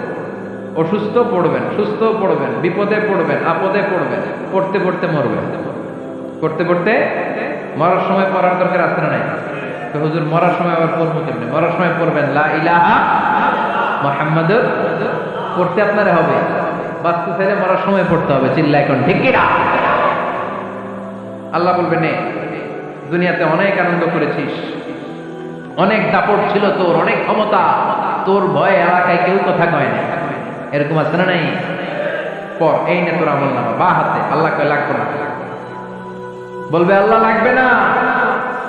অসুস্থ পড়বেন, সুস্থ পড়বেন, বিপদে পড়বেন, আপদে পড়বেন, পড়তে পড়তে মরবেন। পড়তে পড়তে মরার সময় পড়ার দরকার আছে না নাই? তো হুজুর মরার সময় আবার পড়বো কেমনে? মরার সময় পড়বেন লা ইলাহা মুহাম্মাদুর, পড়তে আপনারে হবে। বাঁচতে চাইলে মরার সময় পড়তে হবে। চিল্লা এখন ঠিক কিনা? আল্লাহ বলবে নে, দুনিয়াতে অনেক আনন্দ করেছিস, অনেক দাপট ছিল তোর, অনেক ক্ষমতা, তোর ভয়ে এলাকায় কেউ কথা কয় না। এরকম আছে না নাই? পর এই নে তোর আমলনামা বা হাতে। আল্লাহ কয় লাগবে না। বলবে আল্লাহ লাগবে না,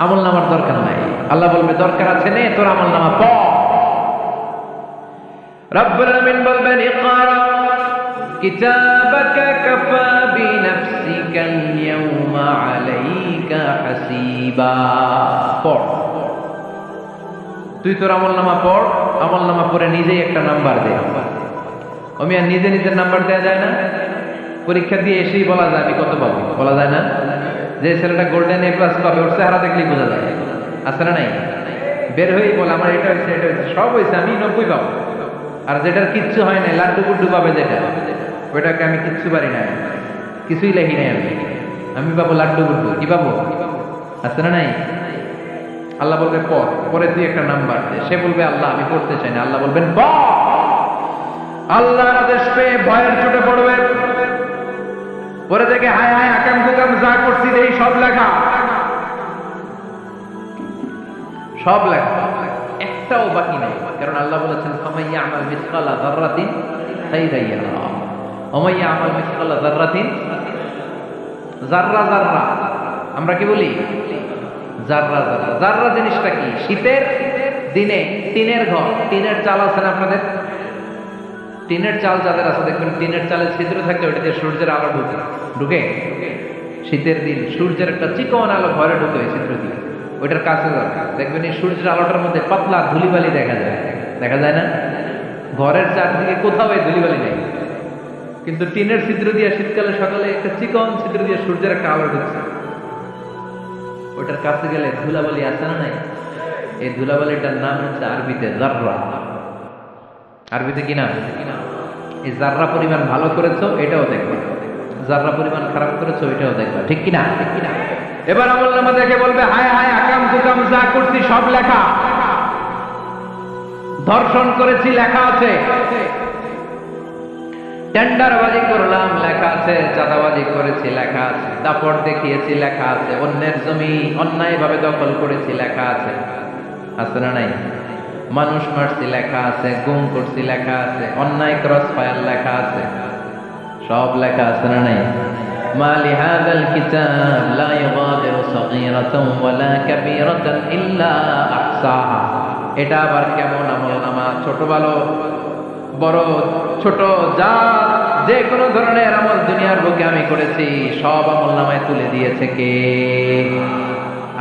আমলনামার দরকার নাই। আল্লাহ বলবে দরকার আছে, নে তোর আমলনামা পড়। রব্বুল আলামিন বলবেন ইকরা কিতাবাকা কাফা বিনাফসিকা আল-ইয়াওমা আলাইকা হাসিবা। পড়, তুই তোর আমলনামা পড়। আমলনামা পড়ে নিজেই একটা নাম্বার দে। আমি আর নিজে নিজের নাম্বার দেওয়া যায় না? পরীক্ষা দিয়ে এসেই বলা যায় আমি কত পাবো, বলা যায় না? যে ছেলেটা গোল্ডেন এ প্লাস পাবে ওর চেহারা দেখলেই বোঝা যায়। আছে না নাই? বের হয়েই বলে আমার এটা হয়েছে, এটা হয়েছে, সব হয়েছে, আমি 90 পাবো। আর যেটার কিচ্ছু হয় না, লাড্ডু গুড্ডু পাবে যেটা, ওইটাকে আমি কিচ্ছু পারি না, কিছুই লেখি নাই আমি পাবো লাড্ডু গুড্ডু। কি পাবো? আছে না নাই? আল্লাহ বলবে পড়, পরে তুই একটা নাম্বার দে। সে বলবে আল্লাহ আমি পড়তে চাই না। আল্লাহ বলবেন পড়। আল্লাহর আদেশ পেয়ে ভয়ের চোটে পড়বে। পরে দেখে হায় হায় আকাম কুকাম যা করছি এই সব লেখা। সব লেখা, একটাও বাকি নেই। কারণ আল্লাহ বলেছেন ফামান ইয়ামাল মিসকালা যাররাতিন খাইরান ইয়ারা ওয়া মান ইয়ামাল মিসকালা যাররাতিন, যাররা যাররা আমরা কি বলি, যাররা যাররা। যাররা জিনিসটা কি? শীতের দিনে টিনের ঘর, টিনের চাল আছে না আপনাদের? টিনের চাল যাদের আছে দেখবেন টিনের চালে ছিদ্র থাকলে ওইটাতে সূর্যের আলো ঢুকে ঢুকে শীতের দিন সূর্যের একটা চিকন আলো ঘরে ঢুকে ওই ছিদ্র দিয়ে, ওইটার কাছে দরকার। দেখবেন এই সূর্যের আলোটার মধ্যে পাতলা ধুলিবালি দেখা যায়, দেখা যায় না? ঘরের চারদিকে কোথাও এই ধুলিবালি নেই, কিন্তু টিনের ছিদ্র দিয়ে শীতকালে সকালে একটা চিকন ছিদ্র দিয়ে সূর্যের একটা আলো ঢুকছে, ওইটার কাছে গেলে ধুলাবালি আছে না নাই? এই ধুলাবালিটার নাম হচ্ছে আরবিতে যাররা। আরবিতে কি নাম? এই যাররা পরিমাণ ভালো করেছো এটাও দেখবা, যাররা পরিমাণ খারাপ করেছো এটাও দেখবা, ঠিক কিনা? ঠিক কিনা? এবার আমলনামা দেখে বলবে হায় হায় আকাম কুকাম যা করছি সব লেখা, ধর্ষণ করেছি লেখা আছে, টেন্ডারবাজি করলাম লেখা আছে, চাঁদাবাজি করেছি লেখা আছে, দাপট দেখিয়েছি লেখা আছে, অন্যের জমি অন্যায়ভাবে দখল করেছি লেখা আছে, আছে না নাই? মানুষ মারছি লেখা আছে, গুম করছি লেখা আছে, অন্যায় ক্রস ফায়ার লেখা আছে, সব লেখা আছে না নাই? মা লিহাযাল কিতাব লা ইউগাদিরু সাগীরাতান ওয়ালা কাবীরাতান ইল্লা আহসাহা। এটা আবার কেমন আমলনামা? ছোট ভালো বড় ছোট যা যে কোনো ধরনের আমল দুনিয়ার বুকে আমি করেছি সব আমলনামায় তুলে দিয়েছে কে?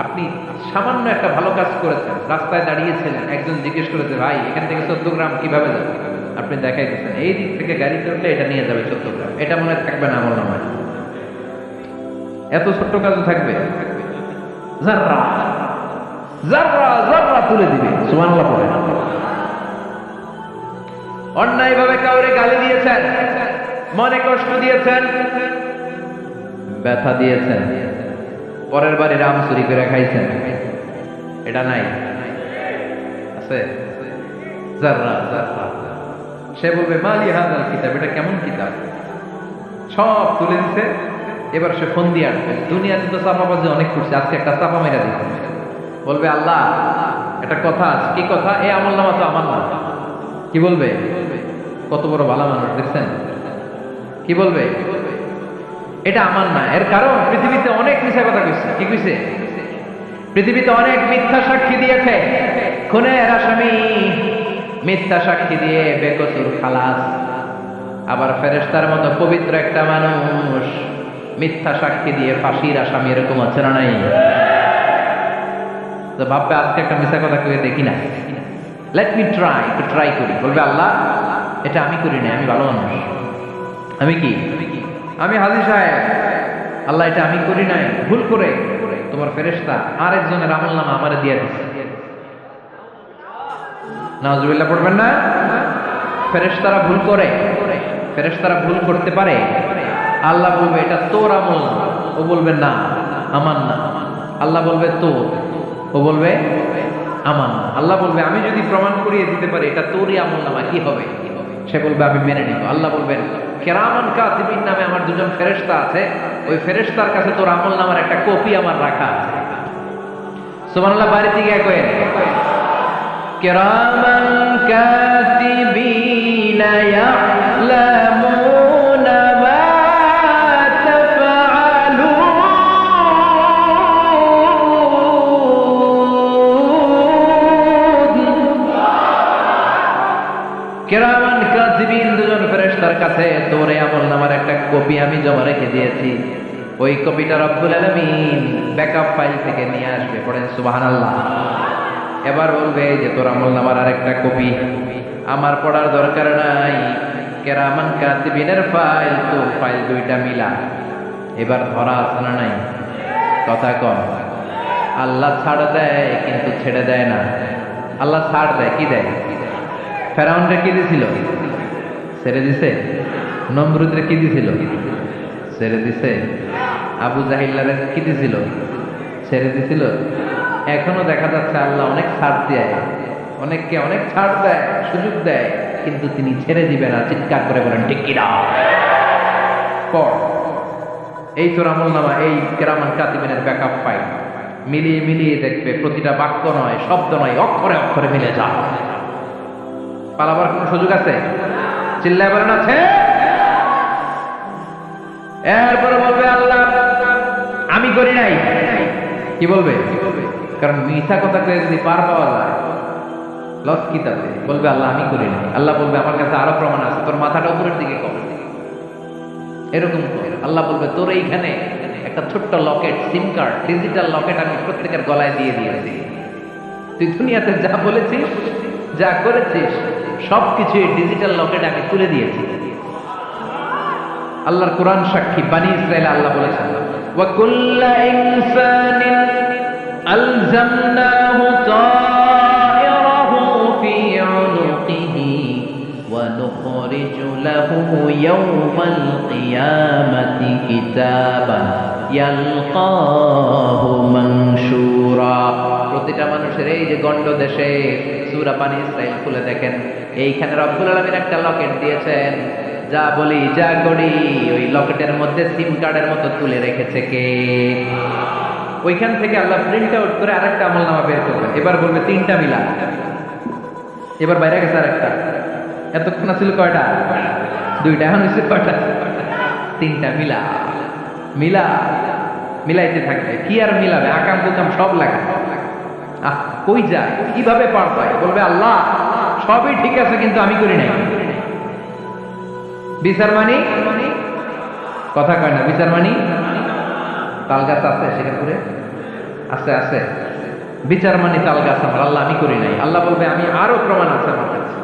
আপনি সামান্য একটা ভালো কাজ করেছেন, রাস্তায় দাঁড়িয়েছিলেন, একজন জিজ্ঞেস করেছে ভাই এখান থেকে 14 গ্রাম কিভাবে যাবে, আপনি দেখাই দিচ্ছেন এই দিক থেকে গাড়িতে উঠলে এটা নিয়ে যাবে 14 গ্রাম, এটা মনে থাকবে না আমলনামায়? এত ছোট্ট কাজও থাকবে? যাররা যাররা যাররা তুলে দিবে। সুবহানাল্লাহ পড়ে। অন্যায় ভাবে কাউরে গালি দিয়েছেন, মনে কষ্ট দিয়েছেন, ব্যথা দিয়েছেন, পরের বাড়ির আম চুরি করে খাইছেন, এটা নাই? আছে? যাররা যাররা। সে বলবে মা লিহাযাল কিতাব, এটা কেমন কিতাব? সব তুলে দিছে। এবার সে ফোন দিয়ে আসবে, দুনিয়াতে তো চাপাবাজি অনেক করছে, আজকে একটা চাপা মেরা দিচ্ছে। বলবে আল্লাহ একটা কথা আছে। কি কথা? এই আমলনামা তো আমার না। কি বলবে? কত বড় ভালো মানুষ দেখছেন? কি বলবে? এটা আমার না। এর কারণ পৃথিবীতে অনেক মিথ্যা কথা কইছে। কি কইছে? পৃথিবীতে অনেক মিথ্যা সাক্ষী দিয়েছে, খুনের আসামি মিথ্যা সাক্ষী দিয়ে বেকসুর খালাস। আবার ফেরেশতার মতো পবিত্র একটা মানুষ মিথ্যা সাক্ষী দিয়ে ফাঁসির আসামি, এরকম আছে না নাই? তো ভাববে আজকে একটা মিথ্যা কথা কয়ে দেখি না, লেট মি ট্রাই, একটু ট্রাই করি। বলবে আল্লাহ এটা আমি করি না, আমি ভালো মানুষ, আমি কি, আমি হাজী সাহেব, আল্লাহ এটা আমি করি নাই, ভুল করে তোমার ফেরেশতা আরেকজনের আমলনামা আমারে দিয়ে দিচ্ছে। নাউজুবিল্লাহ পড়বেন না? ফেরেশতারা ভুল করে, ফেরেশতারা ভুল করতে পারে। আল্লাহ বলবে এটা তোর আমলনামা, ও বলবে না আমার না। আল্লাহ বলবে তোর, ও বলবে আমার না। আল্লাহ বলবে আমি যদি প্রমাণ করিয়ে দিতে পারি এটা তোরই আমলনামা, কি হবে? সে বলবে আমি মেনে নিব। আল্লাহ বলবেন কিরামান কাতিবিন নামে আমার দুজন ফেরেশতা আছে, ওই ফেরেশতার কাছে তোর আমলনামার একটা কপি আমার রাখা আছে। সুবহানাল্লাহ। বাড়িতে গিয়ে কয়েন কিরামান কাতিবিন ইয়ালামুনা মা কিরামান কাতিবিন দুজন ফেরেশতার কাছে তোর আমলনামার একটা কপি আমি জমা রেখে দিয়েছি। ওই কপিটা রব্বুল আলামিন ব্যাকআপ ফাইল থেকে নিয়ে আসবে। পড়েন সুবহানাল্লাহ। এবার বলবে যে তোর আমলনামার আরেকটা কপি আমার পড়ার দরকার নাই, কিরামান কাতিবিনের ফাইল তোর ফাইল দুইটা মিলা। এবার ধরা আছে না নাই? কথা কম। আল্লাহ ছাড় দেয় কিন্তু ছেড়ে দেয় না। আল্লাহ ছাড় দেয়, কি দেয়? ফেরাউনরে কি দিছিল? ছেড়ে দিছে। নমরুদরে কি দিছিল? ছেড়ে দিছে। আবু জাহিল্লারে কি দিছিল? ছেড়ে দিছিল। এখনো দেখা যাচ্ছে আল্লাহ অনেক ছাড় দেয়, অনেককে অনেক ছাড় দেয়, সুযোগ দেয়, কিন্তু তিনি ছেড়ে দিবে না। চিৎকার করে বলেন ঠিক কিনা? পড় এই তোর আমলনামা, এই কিরামান কাতিবিনের ব্যাকআপ ফাইল। মিলিয়ে মিলিয়ে দেখবে প্রতিটা বাক্য নয়, শব্দ নয়, অক্ষরে অক্ষরে মিলে যায়। পালাবার কোন সুযোগ আছে? চিল্লায় বলেন আছে? এরপরে বলবে আল্লাহ আমি করি নাই। কি বলবে? কারণ মিথ্যা কথা কয়ে যদি পার পাওয়া যায় লস কি তাতে? বলবে আল্লাহ আমি করি নাই। আল্লাহ বলবে আমার কাছে আরো প্রমাণ আছে, তোর মাথাটা উপরের দিকে কর, এরকম কর। আল্লাহ বলবে তোর এইখানে একটা ছোট্ট লকেট, সিম কার্ড, ডিজিটাল লকেট আমি প্রত্যেকের গলায় দিয়ে দিয়েছি। তুই দুনিয়াতে যা বলেছিস, যা করেছিস, সবকিছু এই ডিজিটাল লকেট আমি তুলে দিয়েছি। আল্লাহর কোরআন সাক্ষী, বানি ইসরাইল আল্লাহ বলেছেন ওয়া কুল্লা ইনসানিন আলজামনাহু তায়রাহু ফি উনুকিহি ওয়া নুখরিজু লাহু ইয়াওমাল কিয়ামাতি কিতাবান ইয়ালকাহু মানশুরা। প্রতিটা মানুষের এই যে গন্ড দেশে সূরা বানি ইসরাইল খুলে দেখেন, এইখানে রব্বুল আলামিন একটা লকেট দিয়েছেন। যা বলি যা করি ওই লকেটের মধ্যে সিম কার্ডের মতো তুলে রেখেছে কে? ওইখান থেকে আল্লাহ প্রিন্ট আউট করে আরেকটা আমলনামা বের করবে। এবার বলবে তিনটা মিলা, এবার বাইরে গেছে আরেকটা। এতক্ষণ ছিল কয়টা? দুইটা, এখন হচ্ছে কয়টা? তিনটা। মিলা মিলা মিলাইতে থাকবে। কি আর মিলাবে? আকাম কুকাম সব লাগে। কই যায়, কিভাবে পার পায়? বলবে আল্লাহ সবই ঠিক আছে কিন্তু আমি করি নাই। বিচার মানি কথা কয় না, বিচার মানি তাল গাছ আছে শেখাপুরে, আছে আছে, বিচার মানি তাল গাছ আমার। আল্লাহ আমি করি নাই। আল্লাহ বলবে আমি আরো প্রমাণ আছে আমার কাছে।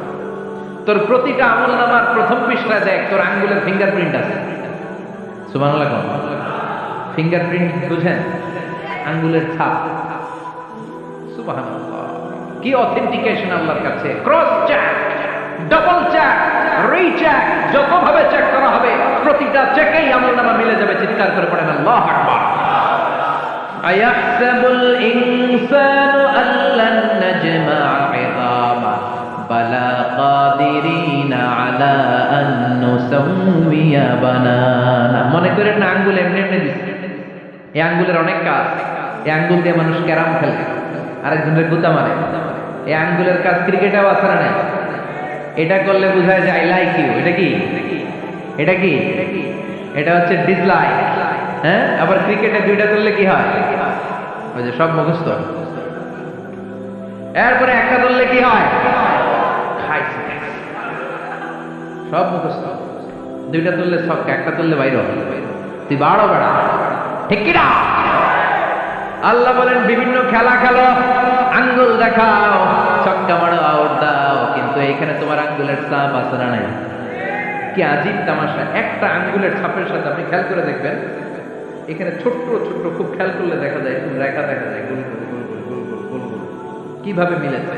তোর প্রতিটা আমলনামার প্রথম পৃষ্ঠায় দেখ তোর আঙ্গুলের ফিঙ্গারপ্রিন্ট আছে। সুবহানাল্লাহ। ফিঙ্গারপ্রিন্ট বুঝেন? আঙ্গুলের ছাপ। সুবহানাল্লাহ, কি অথেন্টিকেশন আল্লাহর কাছে। Cross check, double check, recheck, যতভাবে চেক করা হবে প্রতিটা চেকেই আমলনামা মিলে যাবে। চিৎকার করে পড়েন আল্লাহু আকবার। আয়াহসাবুল ইনসানু আল্লান নাজমা'a 'ইযামা বালা কাদিরিনা আলা আন নুসাউইয়া বানানা। মনে করেন না আঙ্গুল এমনি এমনি দিচ্ছে। এই আঙ্গুলের অনেক কাজ। এই আঙ্গুল দিয়ে মানুষ ক্যারাম খেলে, আরেকজনের গুতা মারে। এই আঙ্গুলের কাজ ক্রিকেটেও আছে না নাই? এটা করলে বোঝায় যে আই লাইক ইউ। এটা কি? এটা কি? এটা হচ্ছে ডিসলাইক। হ্যাঁ, আবার ক্রিকেটে দুইটা করলে কি হয়? ওই যে সব মুখস্থ। এরপরে একটা করলে কি হয়? খাইছে, সব মুখস্থ। দুইটা তুললে ছক্কা, একটা তুললে বাইরে হবে। তুই বাড়ো বেড়া, ঠিক কিনা? আল্লাহ বলেন বিভিন্ন খেলা খেলো, আঙ্গুল দেখাও, ছক্কা মারো, আউট দাও, কিন্তু এইখানে তোমার আঙ্গুলের ছাপ আছে না নাই? কি আজীব তামাশা। একটা আঙ্গুলের ছাপের সাথে আপনি খেয়াল করে দেখবেন, এখানে ছোট্ট ছোট্ট, খুব খেয়াল করলে দেখা যায় এরকম রেখা দেখা যায়, গোল গোল গোল গোল গোল গোল গোল গোল। কিভাবে মিলেছে?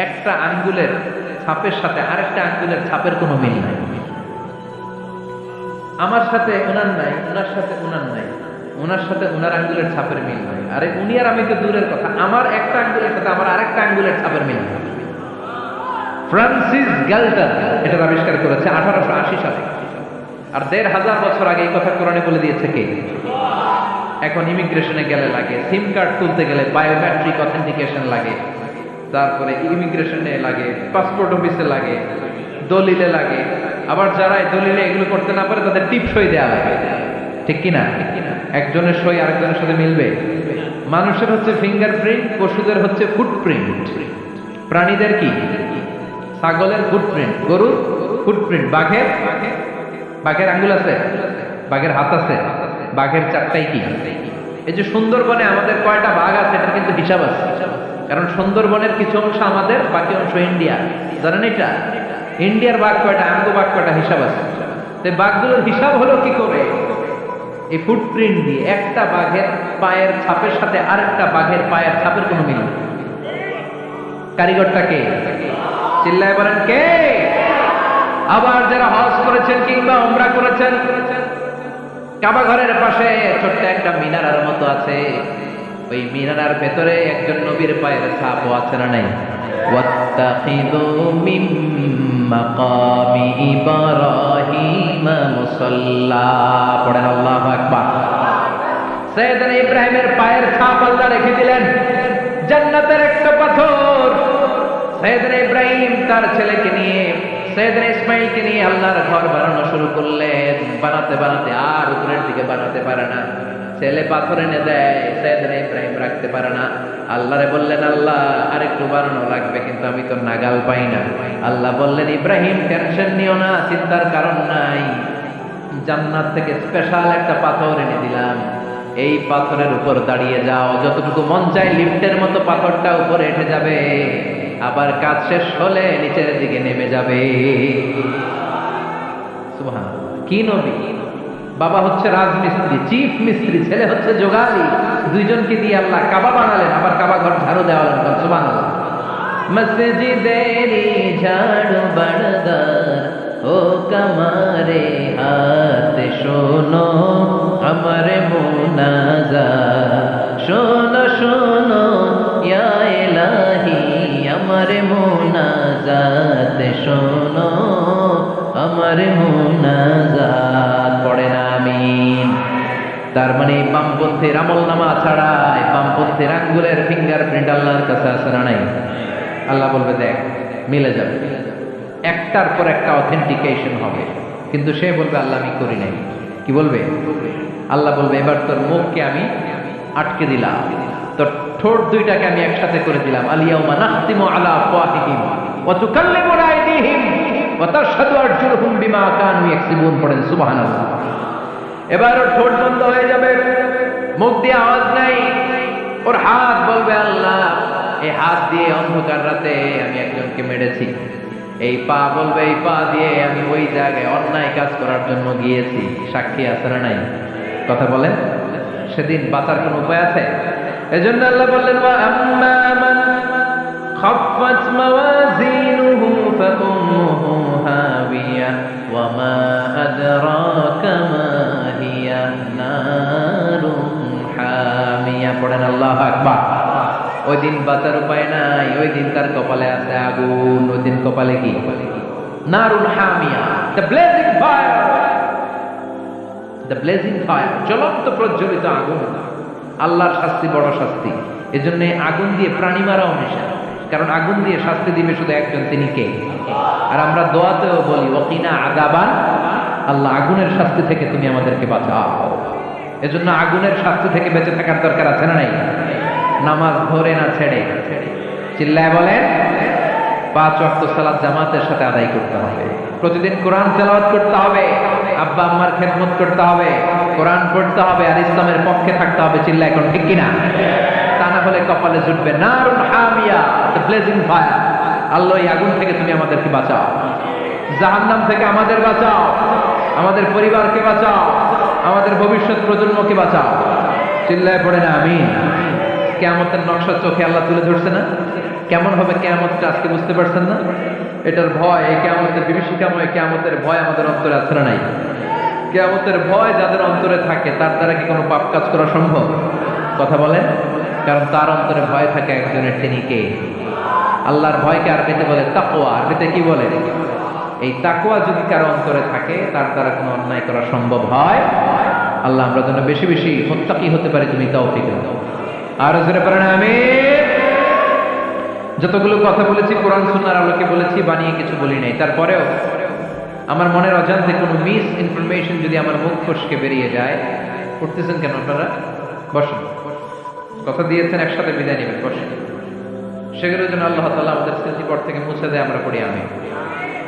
একটা আঙ্গুলের ছাপের সাথে আরেকটা আঙ্গুলের ছাপের কোনো মিল নাই। আমার সাথে ওনার নাই, ওনার সাথে ওনার নাই, ওনার সাথে ওনার আঙ্গুলের ছাপের মিল নাই। আরে উনি আর আমি তো দূরের কথা, আমার একটা আঙ্গুলের সাথে আমার আরেকটা আঙ্গুলের ছাপের মিল নাই। ফ্রান্সিস গ্যালটন এটা আবিষ্কার করেছে 1880 সালে। আর 1500 বছর আগে এই কথা কোরআনে বলে দিয়েছে কে? এখন ইমিগ্রেশনে গেলে লাগে, সিম কার্ড তুলতে গেলে বায়োমেট্রিক অথেন্টিকেশন লাগে, তারপরে ইমিগ্রেশনে লাগে, পাসপোর্ট অফিসে লাগে, দলিলে লাগে। আবার যারা দলিলে এগুলো করতে না পারে তাদের টিপ সই দেওয়া লাগে, ঠিক কিনা? একজনের সই আরেকজনের সাথে মিলবে? মানুষের হচ্ছে ফিঙ্গারপ্রিন্ট, পশুদের হচ্ছে ফুটপ্রিন্ট। প্রাণীদের কি? ছাগলের ফুটপ্রিন্ট, গরুর ফুটপ্রিন্ট, বাঘের বাঘের আঙ্গুল আছে, বাঘের হাত আছে, বাঘের চারটাই কি? এই যে সুন্দরবনে আমাদের কয়টা বাঘ আছে এটার কিন্তু হিসাব আছে। কারণ সুন্দরবনের কিছু অংশ আমাদের, বাকি অংশ ইন্ডিয়া। জানেন এটা? ইন্ডিয়ার বাঘ কয়টা, আঙ্গু বাঘ কয়টা, হিসাব আছে। তো বাঘগুলোর হিসাব হলো কি করে? এই ফুটপ্রিন্ট দিয়ে। একটা বাঘের পায়ের ছাপের সাথে আরেকটা বাঘের পায়ের ছাপের কোনো মিল নেই। কারিগরটা কে? চিল্লায় বলেন কে? আবার যারা হজ করেছেন কিংবা উমরা করেছেন, কাবা ঘরের পাশে ছোট্ট একটা মিনারার মতো আছে। ওই মিনারার ভেতরে একজন নবীর পায়ের ছাপও আছে না নাই? ওয়াত্তাখিযু মিন মাকামি ইব্রাহিম মুসাল্লা। পড়েন আল্লাহু আকবার। সাইয়েদনা ইব্রাহিমের পায়ের ছাপ আল্লাহ রেখে দিলেন জান্নাতের একটা পাথর। সাইয়েদনা ইব্রাহিম তার ছেলেকে নিয়ে, সাইয়েদনা ইসমাইলকে নিয়ে আল্লাহর ঘর বানানো শুরু করলেন। বানাতে বানাতে আর উপরের দিকে বানাতে পারে না, ছেলে পাথর এনে দেয়, সাইয়েদনা ইব্রাহিম রাখতে পারে না। আল্লাহরে বললেন, আল্লাহ আরেকটু বানানো লাগবে, কিন্তু আমি তো নাগাল পাই না। আল্লাহ বললেন, ইব্রাহিম টেনশন নিও না, চিন্তার কারণ নাই, জান্নাত থেকে স্পেশাল একটা পাথর এনে দিলাম, এই পাথরের উপর দাঁড়িয়ে যাও, যতটুকু মন চায় লিফটের মতো পাথরটা উপরে উঠে যাবে, আবার কাজ শেষ হলে নিচের দিকে নেমে যাবে। সুবহানাল্লাহ, কি নবী! বাবা হচ্ছে রাজমিস্ত্রি, চিফ মিস্ত্রি, ছেলে হচ্ছে যোগালী, দুইজনকে দিয়ে আল্লাহ কাবা বানালেন, আবার কাবা ঘর ঝাড়ু দেওয়ালেন। সুবহানাল্লাহ। মসজিদেরি ঝাড়ু বারদার ও কমারে হাত শোনো আমার মুনাজাত, শোনো শোনো ইয়া ইলাহি আমার মুনাজাত, শোনো আমার মুনাজাত। পড়ে না আমিন। তার মানে বামপন্থীর আমল নামা ছাড়াই বামপন্থীর আঙ্গুলের ফিঙ্গারপ্রিন্ট আল্লাহর কাছে আছে না নাই? আল্লাহ বলবে দেখ মিলে যাবে, একটার পর একটা অথেন্টিকেশন হবে, কিন্তু সে বলবে আল্লাহ আমি করি নাই। কি বলবে? আল্লাহ বলবে এবার তোর মুখকে আমি আটকে দিলাম, তোর ঠোঁট দুইটাকে আমি একসাথে করে দিলাম। আলিয়াউমা নাখতিমু আলা আফওয়াহিহিম ওয়া তুকাল্লিমুনা আইদিহিম ওয়া তাশহাদু আরজুলুহুম বিমা কানু ইয়াকসিবুন। পড়েন সুবহানাল্লাহ। এবার ওর ঠোঁট বন্ধ হয়ে যাবে, মুখ দিয়ে আওয়াজ নাই, ওর হাত বলবে আল্লাহ এই হাত দিয়ে অন্ধকার রাতে আমি একজনকে মেরেছি, এই পা বলবে এই পা দিয়ে আমি ওই জায়গায় অন্যায় কাজ করার জন্য গিয়েছি। সাক্ষী আছে না নাই? কথা বলেন। সেদিন বাঁচার কোন উপায় আছে? এজন্য আল্লাহ বললেন ওয়া আম্মা মান খাফফাত মাওয়াজিনুহু ফাউম্মুহু হাবিয়া ওয়া মা আদরাকা মা হিয়া নারুন হামিয়া। পড়েন আল্লাহু আকবার। ওই দিন বাঁচার উপায় নাই, ওই দিন তার কপালে আছে আগুন। ওই দিন কপালে কি? নারুন হামিয়া, the blazing fire, the blazing fire, জ্বলন্ত প্রজ্বলিত আগুন। আল্লাহর শাস্তি বড় শাস্তি। এজন্য আগুন দিয়ে প্রাণী মারাও নিষেধ, কারণ আগুন দিয়ে শাস্তি দিবে শুধু একজন, তিনি কে? আর আমরা দোয়াতেও বলি ওয়াকিনা আযাবান, আল্লাহ আগুনের শাস্তি থেকে তুমি আমাদেরকে বাঁচাও। এজন্য আগুনের শাস্তি থেকে বেঁচে থাকার দরকার আছে না নাই? নামাজ ধরে না ছেড়ে, চিল্লায় বলেন 5 ওয়াক্ত সালাত জামাতের সাথে আদায় করতে হবে, প্রতিদিন কোরআন তেলাওয়াত করতে হবে, আব্বা আম্মার খেদমত করতে হবে, কোরআন পড়তে হবে, আর ইসলামের পক্ষে থাকতে হবে। চিল্লায় এখন ঠিক কিনা? তা না হলে কপালে জুটবে নারুন হামিয়া, দ্য ব্লেজিং ফায়ার। আল্লাহ এই আগুন থেকে তুমি আমাদেরকে বাঁচাও, জাহান্নাম থেকে আমাদের বাঁচাও, আমাদের পরিবারকে বাঁচাও, আমাদের ভবিষ্যৎ প্রজন্মকে বাঁচাও। চিল্লায় পড়ে না আমিন। কিয়ামতের নকশা চোখে আল্লাহ তুলে ধরছে না? কেমন হবে কিয়ামতটা আজকে বুঝতে পারছেন না? এটার ভয়, এই কিয়ামতের বিভীষিকাময় কিয়ামতের ভয় আমাদের অন্তরে আছে না নাই? কিয়ামতের ভয় যাদের অন্তরে থাকে তার দ্বারা কি কোনো পাপ কাজ করা সম্ভব? কথা বলেন। কারণ তার অন্তরে ভয় থাকে একজনের, তিনি কে? আল্লাহর ভয়কে আরবিতে বলে তাকওয়া। আরবিতে কি বলে? এই তাকওয়া যদি কারো অন্তরে থাকে তার দ্বারা কোনো অন্যায় করা সম্ভব হয়। আল্লাহ আমরা যেন বেশি বেশি মুত্তাকি হতে পারি, তুমি তৌফিক দাও। আর জোরে পড়েন আমিন। যতগুলো কথা বলেছি কোরআন সুন্নাহর আলোকে বলেছি, বানিয়ে কিছু বলি নাই। তারপরেও আমার মনের অজান্তে কোনো মিস ইনফরমেশন যদি আমার মুখ ফসকে বেরিয়ে যায়, উঠতেছেন কেন আপনারা? বসেন। কথা দিয়েছেন একসাথে বিদায় নেবেন, বসেন। সেগুলোর জন্য আল্লাহ তাআলা আমাদের স্মৃতিপট থেকে মুছে দেয়, আমরা পড়ি আমিন।